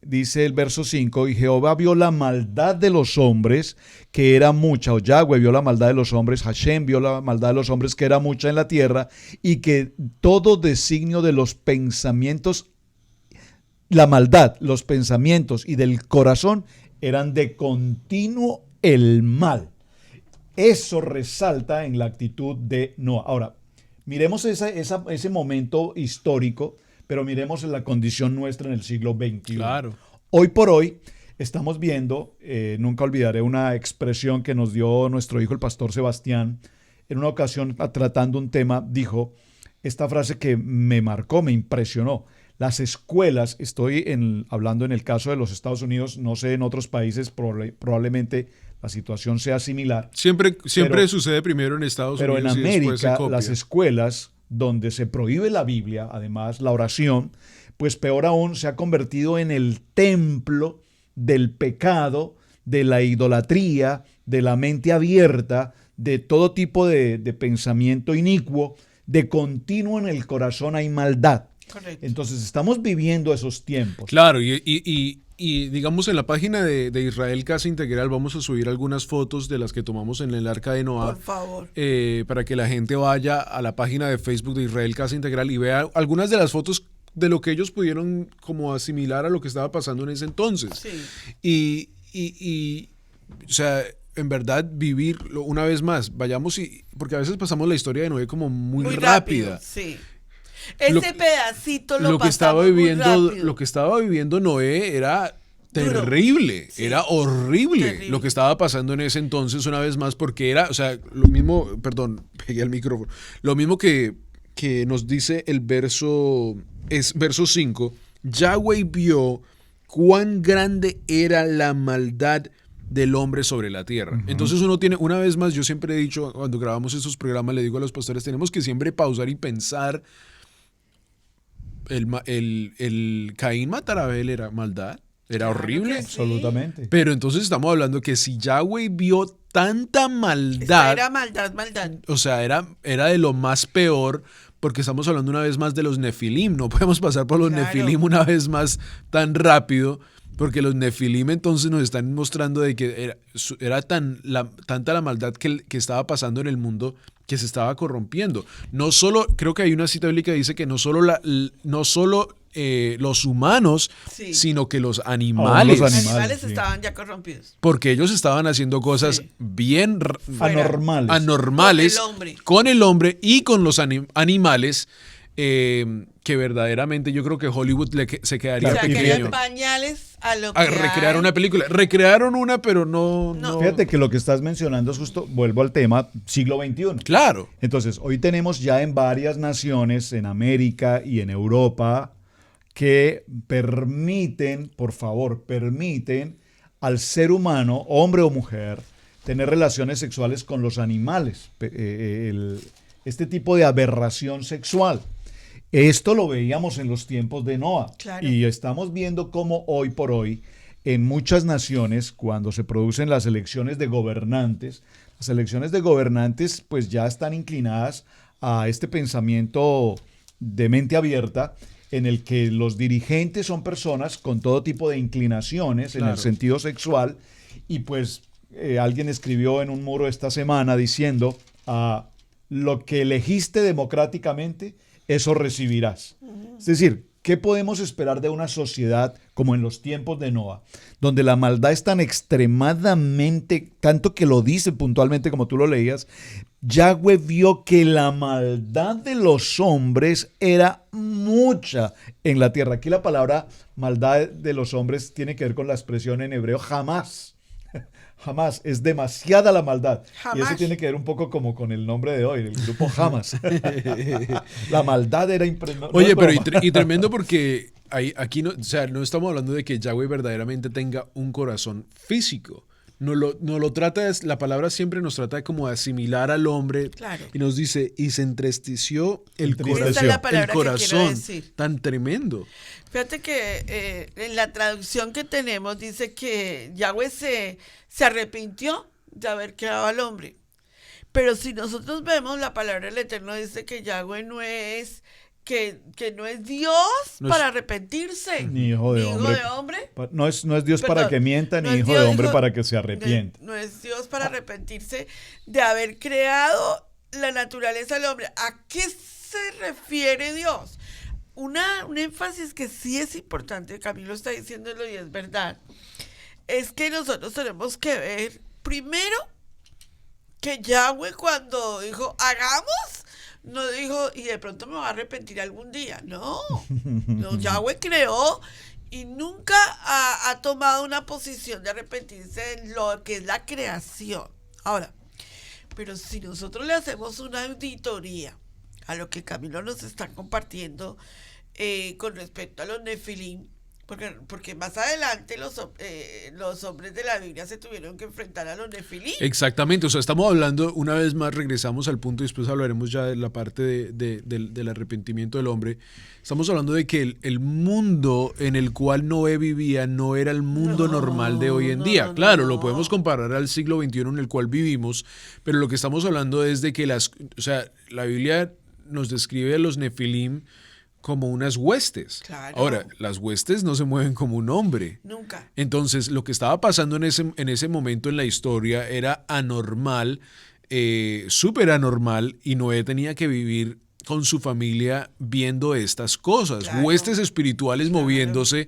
dice el verso 5, y Jehová vio la maldad de los hombres, que era mucha, o Yahweh vio la maldad de los hombres, Hashem vio la maldad de los hombres, que era mucha en la tierra, y que todo designio de los pensamientos, la maldad, los pensamientos y del corazón eran de continuo el mal. Eso resalta en la actitud de Noa. Ahora, miremos ese momento histórico, pero miremos en la condición nuestra en el siglo XXI. Claro. Hoy por hoy estamos viendo, nunca olvidaré una expresión que nos dio nuestro hijo el pastor Sebastián, en una ocasión tratando un tema, dijo esta frase que me marcó, me impresionó. Las escuelas, hablando en el caso de los Estados Unidos, no sé en otros países, probablemente la situación sea similar. Siempre sucede primero en Estados Unidos. Pero en América, las escuelas donde se prohíbe la Biblia, además la oración, pues peor aún se ha convertido en el templo del pecado, de la idolatría, de la mente abierta, de todo tipo de pensamiento inicuo, de continuo en el corazón hay maldad. Correcto. Entonces estamos viviendo esos tiempos. Claro, y digamos en la página de Israel Casa Integral vamos a subir algunas fotos de las que tomamos en el Arca de Noa. Por favor. Para que la gente vaya a la página de Facebook de Israel Casa Integral y vea algunas de las fotos de lo que ellos pudieron como asimilar a lo que estaba pasando en ese entonces. Sí. Y o sea, en verdad vivir una vez más. Vayamos porque a veces pasamos la historia de Noé como muy rápida. rápido, sí. Ese pedacito lo que estaba pasamos muy viviendo, rápido. lo que estaba viviendo Noé era terrible, Sí. era horrible Terrible. lo que estaba pasando en ese entonces una vez más, porque era, o sea, lo mismo, perdón, pegué al micrófono, lo mismo que nos dice el verso 5, Yahweh vio cuán grande era la maldad del hombre sobre la tierra. Entonces uno tiene, una vez más, yo siempre he dicho, cuando grabamos estos programas, le digo a los pastores, tenemos que siempre pausar y pensar, el Caín matar a Abel era maldad, era Claro horrible. que sí. Absolutamente. Pero entonces estamos hablando que si Yahweh vio tanta Esta maldad, era maldad. o sea, era de lo más peor, porque estamos hablando una vez más de los Nefilim. No podemos pasar por los Claro. Nefilim una vez más tan rápido, porque los Nefilim entonces nos están mostrando de que era tanta la maldad que estaba pasando en el mundo que se estaba corrompiendo. No solo, creo que hay una cita bíblica que dice que no solo los humanos, Sí. sino que los animales. Los Los animales, animales sí. estaban ya corrompidos. Porque ellos estaban haciendo cosas Sí. bien Anormales. anormales Con el hombre. y con los animales, que verdaderamente yo creo que Hollywood se quedaría O sea, y que pequeño eran pañales a lo que a recrear hay. una película. Recrearon una, pero no. Fíjate que lo que estás mencionando es justo, vuelvo al tema, siglo XXI. Claro. Entonces, hoy tenemos ya en varias naciones, en América y en Europa, que permiten, por favor, permiten al ser humano, hombre o mujer, tener relaciones sexuales con los animales. Este tipo de aberración sexual. Esto lo veíamos en los tiempos de Noa. Claro. Y estamos viendo cómo hoy por hoy, en muchas naciones, cuando se producen las elecciones de gobernantes pues ya están inclinadas a este pensamiento de mente abierta, en el que los dirigentes son personas con todo tipo de inclinaciones en el Claro. sentido sexual, y pues alguien escribió en un muro esta semana diciendo, lo que elegiste democráticamente, eso recibirás. Es decir, ¿qué podemos esperar de una sociedad como en los tiempos de Noa, donde la maldad es tan extremadamente, tanto que lo dice puntualmente como tú lo leías? Yahweh vio que la maldad de los hombres era mucha en la tierra. Aquí la palabra maldad de los hombres tiene que ver con la expresión en hebreo jamás. Jamás, es demasiada la maldad. Y eso Jamás. tiene que ver un poco como con el nombre de hoy, el grupo Hamas. La maldad era impresionante. Oye, pero y tremendo porque aquí no, o sea, no estamos hablando de que Yahweh verdaderamente tenga un corazón físico. No lo trata, la palabra siempre nos trata de como asimilar al hombre. Claro. Y nos dice, y se entristeció el Entristeció. Esa es la corazón. palabra El que quiero corazón. decir. Tan tremendo. Fíjate que en la traducción que tenemos dice que Yahweh se arrepintió de haber creado al hombre. Pero si nosotros vemos, la palabra del Eterno dice que Yahweh no es, que no es Dios No es- para arrepentirse. Ni hijo de hombre. hombre. No es Dios para Perdón, que mienta, ni no es hijo Dios, de hombre hijo- para que se arrepienta. No es Dios para arrepentirse de haber creado la naturaleza del hombre. ¿A qué se refiere Dios? Un énfasis que sí es importante, Camilo está diciéndolo y es verdad, es que nosotros tenemos que ver primero que Yahweh cuando dijo hagamos, no dijo y de pronto me voy a arrepentir algún día. No, Yahweh creó y nunca ha tomado una posición de arrepentirse en lo que es la creación. Ahora, pero si nosotros le hacemos una auditoría a lo que Camilo nos está compartiendo con respecto a los Nefilim, porque más adelante los hombres de la Biblia se tuvieron que enfrentar a los Nefilim. Exactamente, o sea, estamos hablando, una vez más regresamos al punto y después hablaremos ya de la parte del arrepentimiento del hombre. Estamos hablando de que el mundo en el cual Noé vivía no era el mundo normal de hoy en día. Claro, lo podemos comparar al siglo XXI en el cual vivimos, pero lo que estamos hablando es de que la Biblia nos describe a los Nefilim como unas huestes. Claro. Ahora, las huestes no se mueven como un hombre. Nunca. Entonces, lo que estaba pasando en ese momento en la historia era anormal, súper anormal, y Noé tenía que vivir con su familia viendo estas cosas, Claro. huestes espirituales Claro. moviéndose,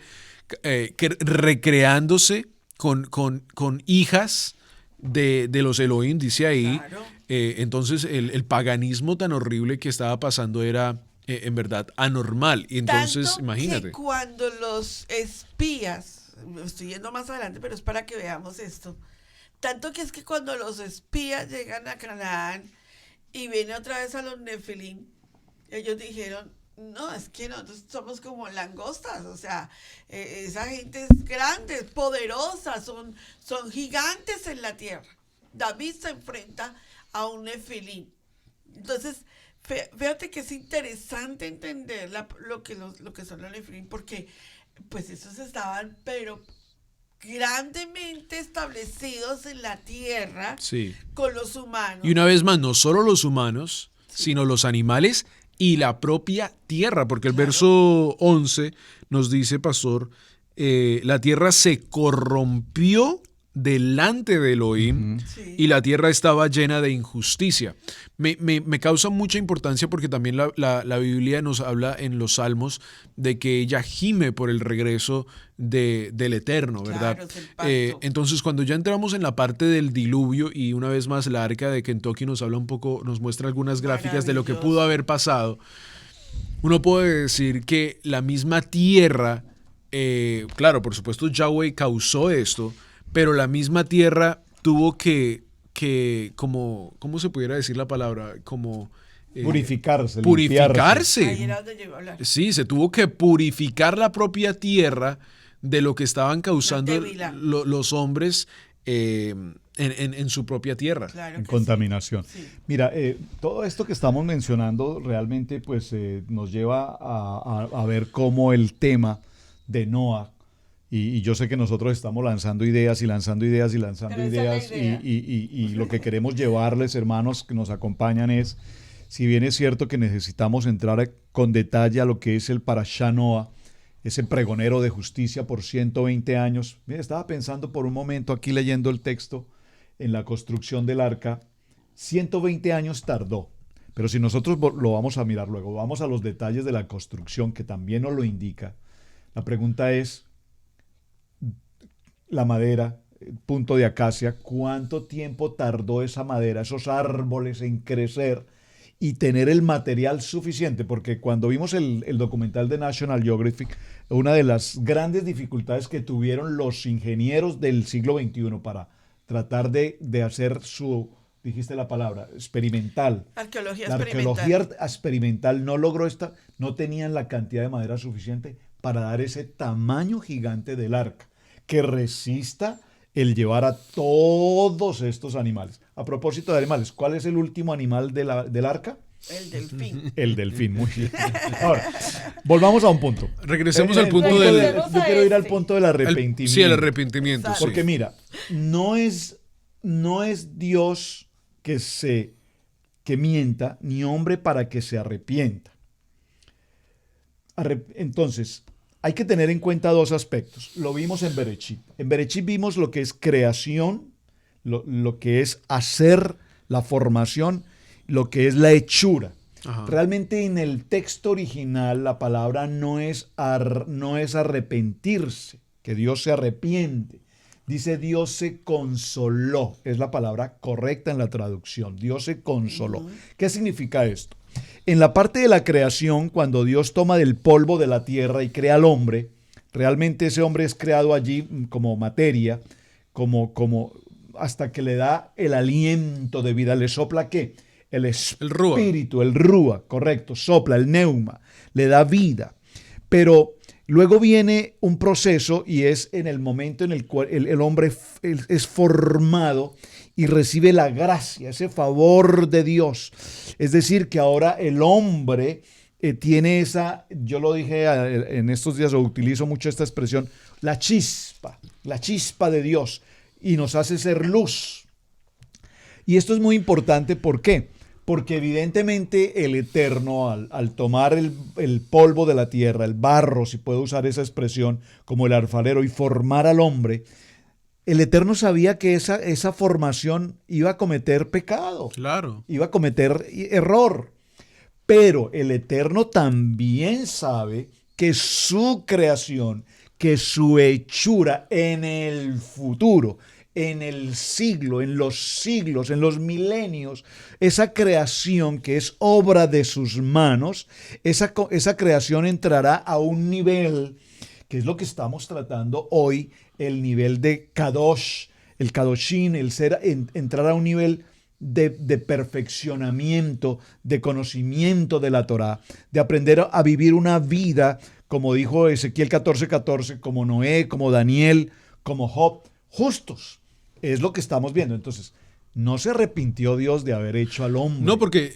recreándose con hijas de los Elohim, dice ahí. Claro. Entonces el paganismo tan horrible que estaba pasando era en verdad anormal. Y entonces, Tanto imagínate. que cuando los espías, estoy yendo más adelante, pero es para que veamos esto. Tanto que es que cuando los espías llegan a Canaán y vienen otra vez a los Nefilim, ellos dijeron, no, es que nosotros somos como langostas, o sea, esa gente es grande, es poderosa, son gigantes en la tierra. David se enfrenta a un Nefilim. Entonces, fíjate que es interesante entender lo que son los Nefilim, porque pues esos estaban, pero grandemente establecidos en la tierra, Sí. con los humanos. Y una vez más, no solo los humanos, sino los animales y la propia tierra, porque el Claro. verso 11 nos dice, pastor, la tierra se corrompió delante de Elohim Sí. y la tierra estaba llena de injusticia. Me causa mucha importancia porque también la Biblia nos habla en los Salmos de que ella gime por el regreso del Eterno, ¿verdad? Claro, es el pacto. Entonces, cuando ya entramos en la parte del diluvio y una vez más la arca de Kentucky nos habla un poco, nos muestra algunas gráficas de lo que pudo haber pasado, uno puede decir que la misma tierra, claro, por supuesto Yahweh causó esto, pero la misma tierra tuvo que como, ¿cómo se pudiera decir la palabra? Como Purificarse. purificarse. Ahí era donde llegó a hablar. Sí, se tuvo que purificar la propia tierra de lo que estaban causando Tébila. los hombres en su propia tierra. Claro En que contaminación. sí. Sí. Mira, todo esto que estamos mencionando realmente pues nos lleva a ver cómo el tema de Noah, y yo sé que nosotros estamos lanzando ideas y lanzando ideas y lanzando Pero esa ideas es la idea. y lo que queremos llevarles, hermanos que nos acompañan, es, si bien es cierto que necesitamos entrar con detalle a lo que es el Parashá Noah, ese pregonero de justicia por 120 años. Mira, estaba pensando por un momento aquí leyendo el texto en la construcción del arca. 120 años tardó, pero si nosotros lo vamos a mirar luego, vamos a los detalles de la construcción que también nos lo indica. La pregunta es, la madera, el punto de acacia, ¿cuánto tiempo tardó esa madera, esos árboles en crecer y tener el material suficiente? Porque cuando vimos el documental de National Geographic, una de las grandes dificultades que tuvieron los ingenieros del siglo XXI para tratar de hacer su, dijiste la palabra, experimental. Arqueología La experimental. arqueología experimental no logró no tenían la cantidad de madera suficiente para dar ese tamaño gigante del arca, que resista el llevar a todos estos animales. A propósito de animales, ¿cuál es el último animal del arca? El delfín. El delfín, muy bien. Ahora, volvamos a un punto. Regresemos al El punto punto del... Regresemos yo a quiero ir al ese. punto del arrepentimiento. Sí, el arrepentimiento. Exacto. Sí. Porque mira, no es Dios que mienta, ni hombre para que se arrepienta. Entonces, hay que tener en cuenta dos aspectos. Lo vimos en Berechit. En Berechit vimos lo que es creación, lo que es hacer, la formación, lo que es la hechura. Ajá. Realmente en el texto original la palabra no es arrepentirse, que Dios se arrepiente. Dice Dios se consoló. Es la palabra correcta en la traducción. Dios se consoló. ¿Qué significa esto? En la parte de la creación, cuando Dios toma del polvo de la tierra y crea al hombre, realmente ese hombre es creado allí como materia, como hasta que le da el aliento de vida. ¿Le sopla qué? El espíritu, el rúa, correcto, sopla, el neuma, le da vida. Pero luego viene un proceso y es en el momento en el cual el hombre es formado y recibe la gracia, ese favor de Dios. Es decir, que ahora el hombre tiene esa, yo lo dije en estos días, o utilizo mucho esta expresión, la chispa de Dios, y nos hace ser luz. Y esto es muy importante, ¿por qué? Porque evidentemente el Eterno, al tomar el polvo de la tierra, el barro, si puedo usar esa expresión, como el alfarero, y formar al hombre, el Eterno sabía que esa formación iba a cometer pecado. Claro. Iba a cometer error. Pero el Eterno también sabe que su creación, que su hechura en el futuro, en el siglo, en los siglos, en los milenios, esa creación que es obra de sus manos, esa creación entrará a un nivel, que es lo que estamos tratando hoy, el nivel de Kadosh, el Kadoshin, el ser, entrar a un nivel de perfeccionamiento, de conocimiento de la Torá, de aprender a vivir una vida, como dijo Ezequiel 14:14, como Noé, como Daniel, como Job, justos. Es lo que estamos viendo. Entonces, no se arrepintió Dios de haber hecho al hombre. No, porque...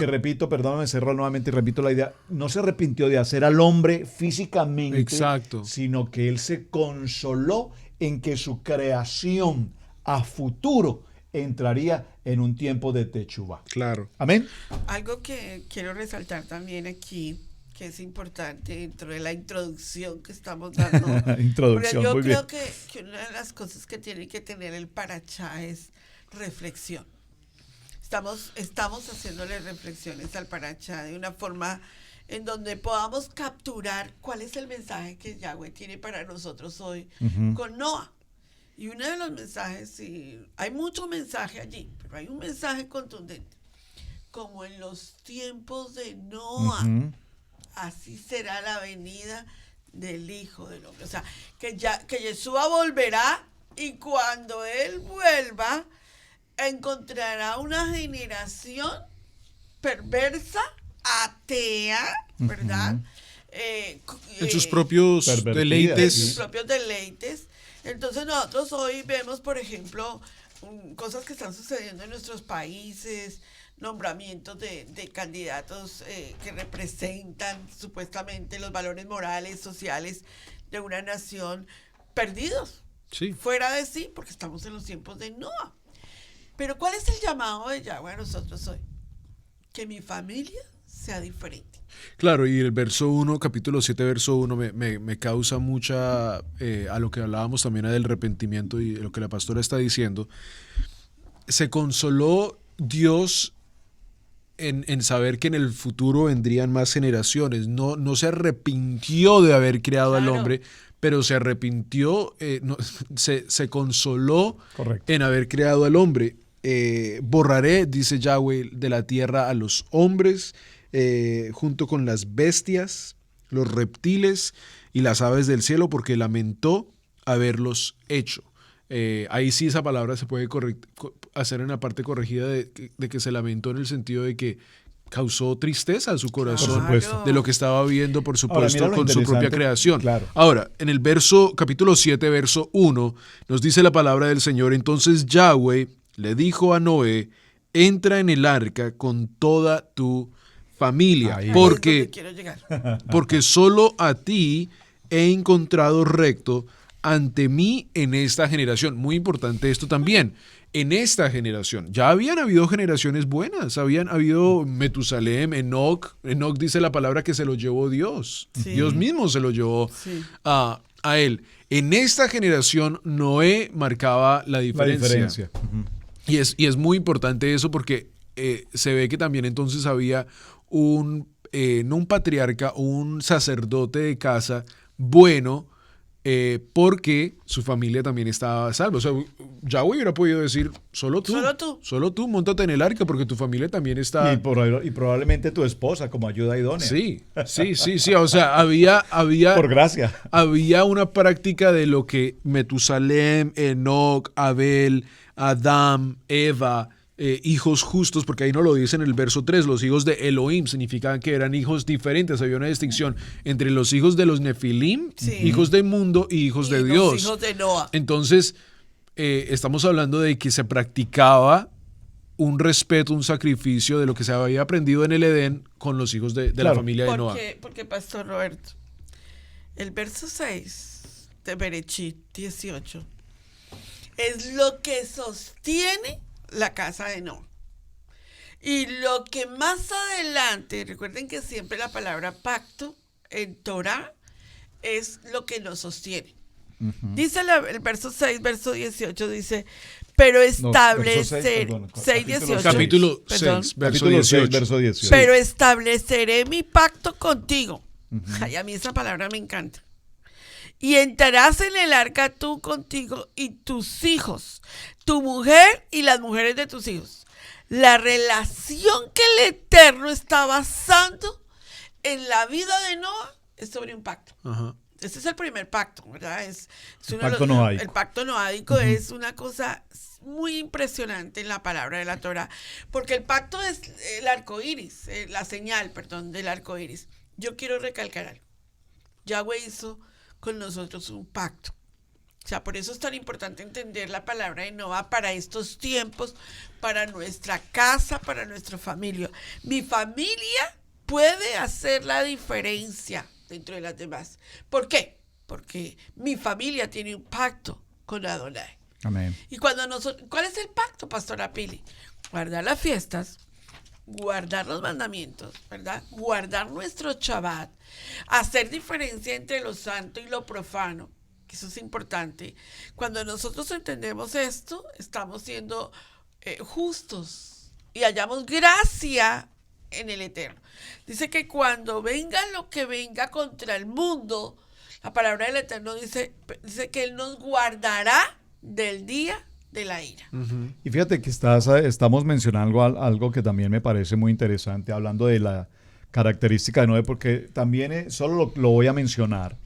repito, perdóname, cerro nuevamente y repito la idea, no se arrepintió de hacer al hombre físicamente, Exacto. sino que él se consoló en que su creación a futuro entraría en un tiempo de Techuvá. Claro. Amén. Algo que quiero resaltar también aquí, que es importante dentro de la introducción que estamos dando. Introducción, yo muy creo bien. que una de las cosas que tiene que tener el Parashá es reflexión. Estamos haciéndole reflexiones al Parashá de una forma en donde podamos capturar cuál es el mensaje que Yahweh tiene para nosotros hoy con Noah. Y uno de los mensajes, y hay mucho mensaje allí, pero hay un mensaje contundente. Como en los tiempos de Noah, así será la venida del Hijo del Hombre. O sea, que Yeshua volverá, y cuando Él vuelva, encontrará una generación perversa, atea, ¿verdad? En sus propios deleites. En sus propios deleites. Entonces nosotros hoy vemos, por ejemplo, cosas que están sucediendo en nuestros países, nombramientos de candidatos que representan supuestamente los valores morales, sociales de una nación, perdidos, Sí. fuera de sí, porque estamos en los tiempos de Noah. Pero ¿cuál es el llamado de Yahweh a nosotros hoy? Que mi familia sea diferente. Claro, y el verso 1, capítulo 7, verso 1, me causa mucha, a lo que hablábamos también del arrepentimiento y lo que la pastora está diciendo. Se consoló Dios en saber que en el futuro vendrían más generaciones. No se arrepintió de haber creado al hombre, pero se arrepintió, se consoló Correcto. en haber creado al hombre. Borraré, dice Yahweh, de la tierra a los hombres, junto con las bestias, los reptiles y las aves del cielo, porque lamentó haberlos hecho. Ahí sí esa palabra se puede hacer en la parte corregida de que se lamentó, en el sentido de que causó tristeza a su corazón, Por supuesto. de lo que estaba viendo, por supuesto, Ahora, mira lo con su propia interesante, creación. claro. Ahora, en el capítulo 7, verso 1, nos dice la palabra del Señor: entonces Yahweh le dijo a Noé, entra en el arca con toda tu familia, Ahí. porque Ahí es donde quiero llegar. porque solo a ti he encontrado recto ante mí en esta generación. Muy importante esto también. En esta generación. Ya habían habido generaciones buenas. Habían habido Metusalem, Enoc. Enoc dice la palabra que se lo llevó Dios. Sí. Dios mismo se lo llevó Sí. a él. En esta generación Noé marcaba la La diferencia. diferencia. Y es muy importante eso, porque se ve que también entonces había no un patriarca, un sacerdote de casa bueno, porque su familia también estaba salva. O sea, Yahweh hubiera podido decir, solo tú, móntate en el arca, porque tu familia también está... Y probablemente tu esposa como ayuda idónea. Sí. O sea, había Por gracia. había una práctica de lo que Metusalem, Enoc, Abel, Adán, Eva, hijos justos, porque ahí no lo dice en el verso 3, los hijos de Elohim significaban que eran hijos diferentes. Había una distinción entre los hijos de los Nefilim, Sí. hijos del mundo, y hijos de los Dios. hijos de Noah. Entonces, estamos hablando de que se practicaba un respeto, un sacrificio de lo que se había aprendido en el Edén con los hijos de la Claro. familia de Noah. Porque, Pastor Roberto, el verso 6 de Berechit 18 es lo que sostiene la casa de Noah. Y lo que más adelante, recuerden que siempre la palabra pacto en Torah es lo que nos sostiene. Dice el verso 6, verso 18, dice, pero establecer, 6, 18, Capítulo perdón. 6, verso Capítulo 6, 18. verso 18. Pero estableceré mi pacto contigo. Ay, a mí esa palabra me encanta. y entrarás en el arca tú contigo y tus hijos, tu mujer y las mujeres de tus hijos. La relación que el Eterno está basando en la vida de Noa es sobre un pacto. Ajá. Este es el primer pacto, ¿verdad? Es El uno de pacto noádico. El pacto noádico es una cosa muy impresionante en la palabra de la Torah, porque el pacto es el arco iris, la señal, perdón, del arco iris. Yo quiero recalcar algo. Yahweh hizo con nosotros un pacto. O sea, por eso es tan importante entender la palabra de Noa para estos tiempos, para nuestra casa, para nuestra familia. Mi familia puede hacer la diferencia dentro de las demás. ¿Por qué? Porque mi familia tiene un pacto con Adonai. Amén. Y cuando nosotros, ¿cuál es el pacto, Pastora Pili? Guardar las fiestas, guardar los mandamientos, ¿verdad? Guardar nuestro Shabbat, hacer diferencia entre lo santo y lo profano, que eso es importante. Cuando nosotros entendemos esto, estamos siendo justos y hallamos gracia en el Eterno. Dice que cuando venga lo que venga contra el mundo, la palabra del Eterno dice que Él nos guardará del día de la ira. Y fíjate que estamos mencionando algo que también me parece muy interesante, hablando de la característica de Noé, porque también solo lo voy a mencionar.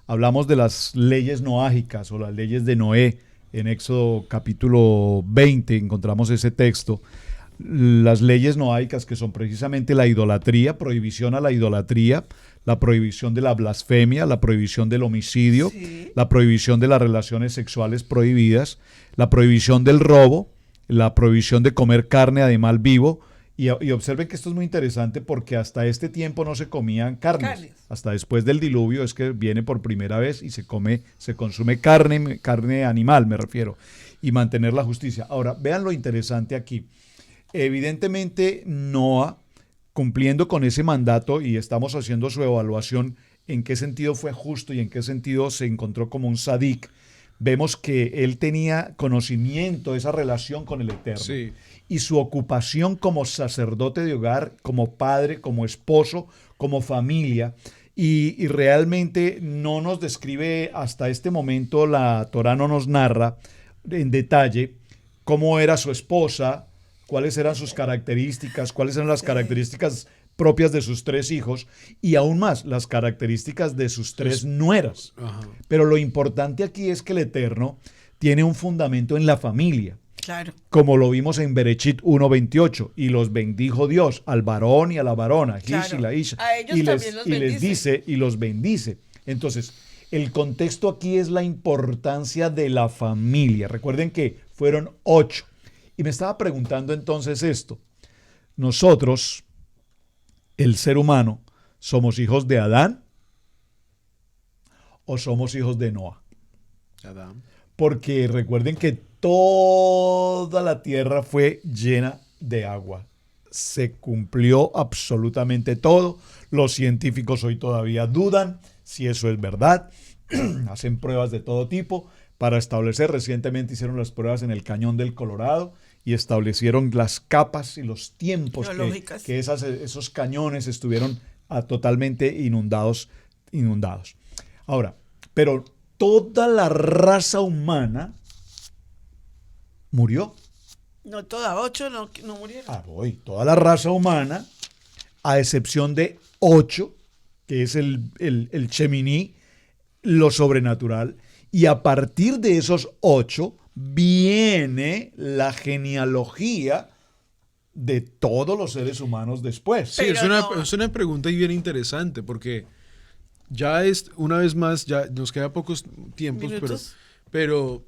Hablamos de las leyes noágicas o las leyes de Noé. En Éxodo capítulo 20 encontramos ese texto. Las leyes noáicas, que son precisamente la idolatría, prohibición a la idolatría, la prohibición de la blasfemia, la prohibición del homicidio, Sí. la prohibición de las relaciones sexuales prohibidas, la prohibición del robo, la prohibición de comer carne de animal vivo. Y observen que esto es muy interesante porque hasta este tiempo no se comían carnes. Hasta después del diluvio es que viene por primera vez y se consume carne animal, me refiero, y mantener la justicia. Ahora, vean lo interesante aquí. Evidentemente, Noa, cumpliendo con ese mandato, y estamos haciendo su evaluación en qué sentido fue justo y en qué sentido se encontró como un sadik, vemos que él tenía conocimiento de esa relación con el Eterno. Sí. Y su ocupación como sacerdote de hogar, como padre, como esposo, como familia. Y realmente no nos describe hasta este momento, la Torá no nos narra en detalle cómo era su esposa, cuáles eran sus características, cuáles eran las características propias de sus 3 hijos y aún más las características de sus 3 nueras. Ajá. Pero lo importante aquí es que el Eterno tiene un fundamento en la familia. Claro. Como lo vimos en Berechit 1:28, y los bendijo Dios al varón y a la varona, Claro. y la Isha, A ellos y también los les bendice. dice y los bendice. Entonces, el contexto aquí es la importancia de la familia. Recuerden que fueron 8. Y me estaba preguntando entonces esto. Nosotros, el ser humano, ¿somos hijos de Adán o somos hijos de Noa? Adán. Porque recuerden que toda la tierra fue llena de agua. Se cumplió absolutamente todo. Los científicos hoy todavía dudan si eso es verdad. Hacen pruebas de todo tipo para establecer. Recientemente hicieron las pruebas en el Cañón del Colorado y establecieron las capas y los tiempos Geológicas. que esos cañones estuvieron totalmente inundados. Ahora, pero toda la raza humana murió. No, todas 8 no murieron. Toda la raza humana, a excepción de 8, que es el Sheminí, lo sobrenatural. Y a partir de esos 8 viene la genealogía de todos los seres humanos después. Sí, Pero es una pregunta bien interesante porque ya es, una vez más, ya nos queda pocos tiempos, Minutos. pero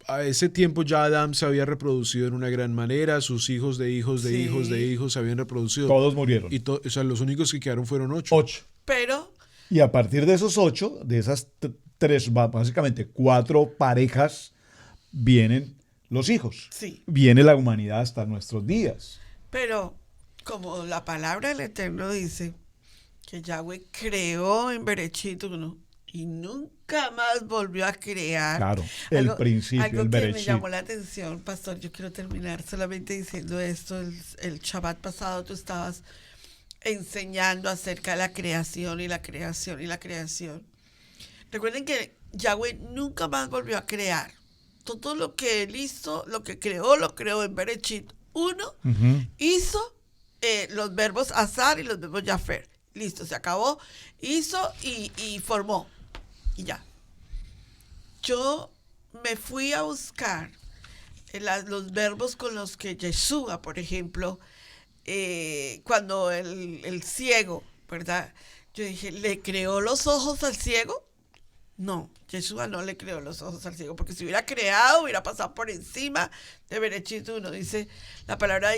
a ese tiempo ya Adán se había reproducido en una gran manera, sus hijos de hijos de Sí. hijos de hijos se habían reproducido. Todos murieron. Y o sea, los únicos que quedaron fueron 8. 8. Pero Y a partir de esos 8, de esas 3, básicamente 4 parejas, vienen los hijos. sí, Viene la humanidad hasta nuestros días. pero como la palabra del Eterno dice que Yahweh creó en Berechit 1 y nunca más volvió a crear. Claro, el principio, algo el que me Bereshit. llamó la atención, pastor, yo quiero terminar solamente diciendo esto. El Shabbat pasado tú estabas enseñando acerca de la creación y la creación y la creación. Recuerden que Yahweh nunca más volvió a crear. Todo lo que él hizo, lo que creó, lo creó en Bereshit 1. Hizo los verbos azar y los verbos yafer. Listo, se acabó. Hizo y formó. Y ya. Yo me fui a buscar los verbos con los que Yeshua, por ejemplo, cuando el ciego, ¿verdad? Yo dije, ¿le creó los ojos al ciego? No, Yeshua no le creó los ojos al ciego, porque si hubiera creado, hubiera pasado por encima de Bereshit 1. Dice, la palabra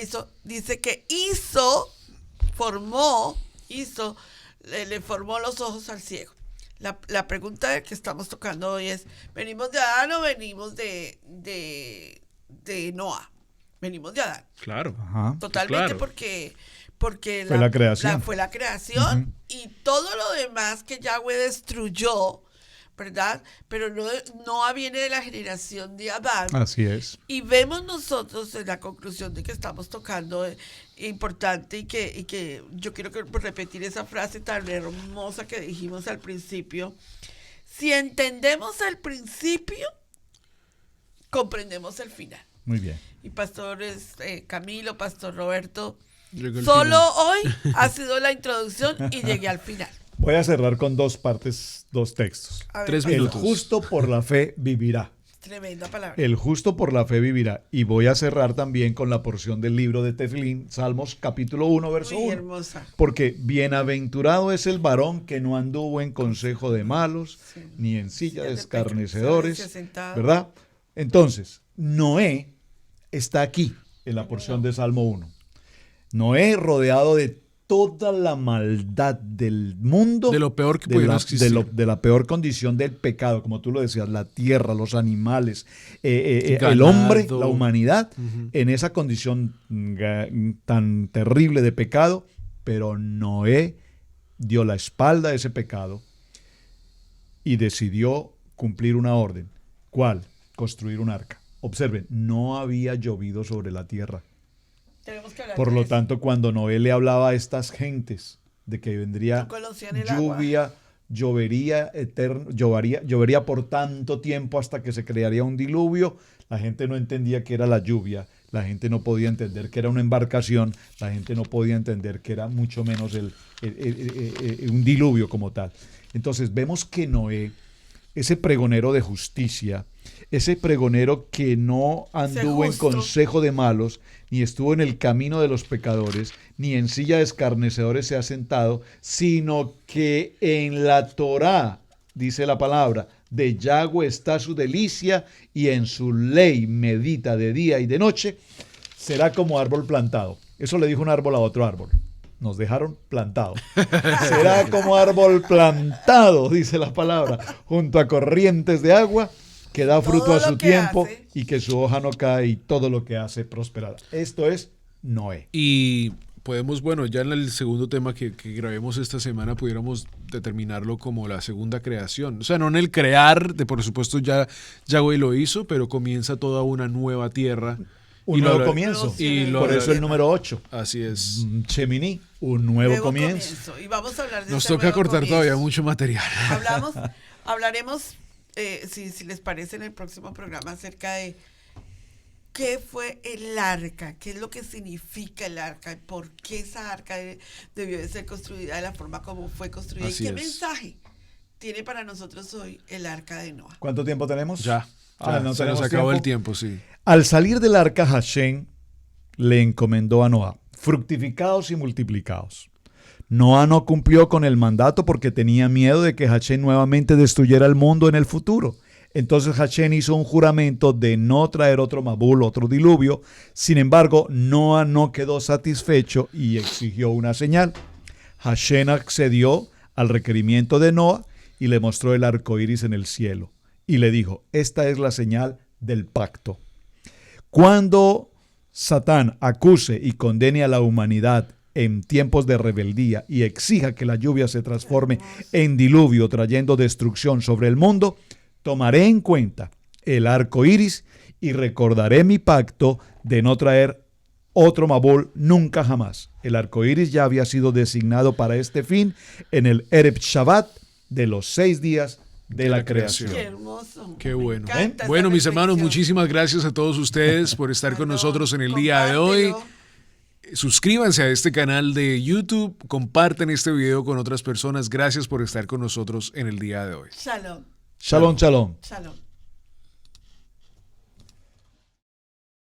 dice que le formó los ojos al ciego. La pregunta que estamos tocando hoy es, ¿venimos de Adán o venimos de Noah? Venimos de Adán. Claro. Ajá. Totalmente, claro. porque Fue la creación. fue la creación y todo lo demás que Yahweh destruyó, ¿verdad? Pero Noah viene de la generación de Adán. Así es. Y vemos nosotros en la conclusión de que estamos tocando importante y que yo quiero repetir esa frase tan hermosa que dijimos al principio. Si entendemos el principio, comprendemos el final. Muy bien. Y pastores Camilo, pastor Roberto, Llegó el solo final. hoy ha sido la introducción y llegué al final. Voy a cerrar con dos partes, dos textos. A ver, 3 pastor. El minutos. justo por la fe vivirá. Tremenda palabra. El justo por la fe vivirá. Y voy a cerrar también con la porción del libro de Tefilín, Salmos capítulo 1, verso Muy 1. hermosa. Porque bienaventurado es el varón que no anduvo en consejo de malos, Sí. ni en silla de Sillas de escarnecedores, pecadores, sentado. ¿verdad? Entonces, Noé está aquí, en la porción de Salmo 1. Noé rodeado de toda la maldad del mundo, De lo peor que de pudiera la, existir. de la peor condición del pecado, como tú lo decías, la tierra, los animales, el Ganado. hombre, la humanidad, en esa condición tan terrible de pecado, pero Noé dio la espalda a ese pecado y decidió cumplir una orden. ¿Cuál? Construir un arca. Observen, no había llovido sobre la tierra. Tenemos que hablar Por de lo eso. tanto, cuando Noé le hablaba a estas gentes de que vendría No conocían el agua. lluvia, llovería por tanto tiempo hasta que se crearía un diluvio, la gente no entendía que era la lluvia, la gente no podía entender que era una embarcación, la gente no podía entender que era mucho menos un diluvio como tal. Entonces vemos que Noé, ese pregonero de justicia, ese pregonero que no anduvo en justo. consejo de malos, ni estuvo en el camino de los pecadores, ni en silla de escarnecedores se ha sentado, sino que en la Torá, dice la palabra, de Yahweh está su delicia y en su ley medita de día y de noche, será como árbol plantado. Eso le dijo un árbol a otro árbol. Nos dejaron plantado. Será como árbol plantado, dice la palabra, junto a corrientes de agua, que da fruto Todo a su lo que tiempo hace. y que su hoja no cae y todo lo que hace prosperará. Esto es Noé. Y podemos, bueno, ya en el segundo tema que grabemos esta semana, pudiéramos determinarlo como la segunda creación. O sea, no en el crear, por supuesto ya Yahweh lo hizo, pero comienza toda una nueva tierra. Un Y lo nuevo habla- comienzo. y lo Por habla- eso el número 8. Así es. Cheminí, un nuevo comienzo. Y vamos a hablar de Nos ese toca nuevo cortar comienzo. todavía mucho material. Hablaremos, si les parece, en el próximo programa acerca de qué fue el arca, qué es lo que significa el arca, y por qué esa arca debió de ser construida de la forma como fue construida Así y qué es. mensaje tiene para nosotros hoy el arca de Noah. ¿Cuánto tiempo tenemos? Ya. Ah, no se nos tenemos acabó el tiempo. tiempo, sí. Al salir del arca, Hashem le encomendó a Noah: fructificaos y multiplicaos. Noah no cumplió con el mandato porque tenía miedo de que Hashem nuevamente destruyera el mundo en el futuro. Entonces Hashem hizo un juramento de no traer otro Mabul, otro diluvio. Sin embargo, Noah no quedó satisfecho y exigió una señal. Hashem accedió al requerimiento de Noah y le mostró el arco iris en el cielo. Y le dijo: esta es la señal del pacto. Cuando Satán acuse y condene a la humanidad en tiempos de rebeldía y exija que la lluvia se transforme en diluvio trayendo destrucción sobre el mundo, tomaré en cuenta el arco iris y recordaré mi pacto de no traer otro Mabul nunca jamás. El arco iris ya había sido designado para este fin en el Erev Shabbat de los 6 días de la creación. Qué hermoso. Qué Me bueno. encanta esa Bueno, mis hermanos, reflexión. muchísimas gracias a todos ustedes por estar con No, nosotros en el día de hoy. compártelo. Suscríbanse a este canal de YouTube, comparten este video con otras personas. Gracias por estar con nosotros en el día de hoy. Shalom. Shalom, shalom. Shalom.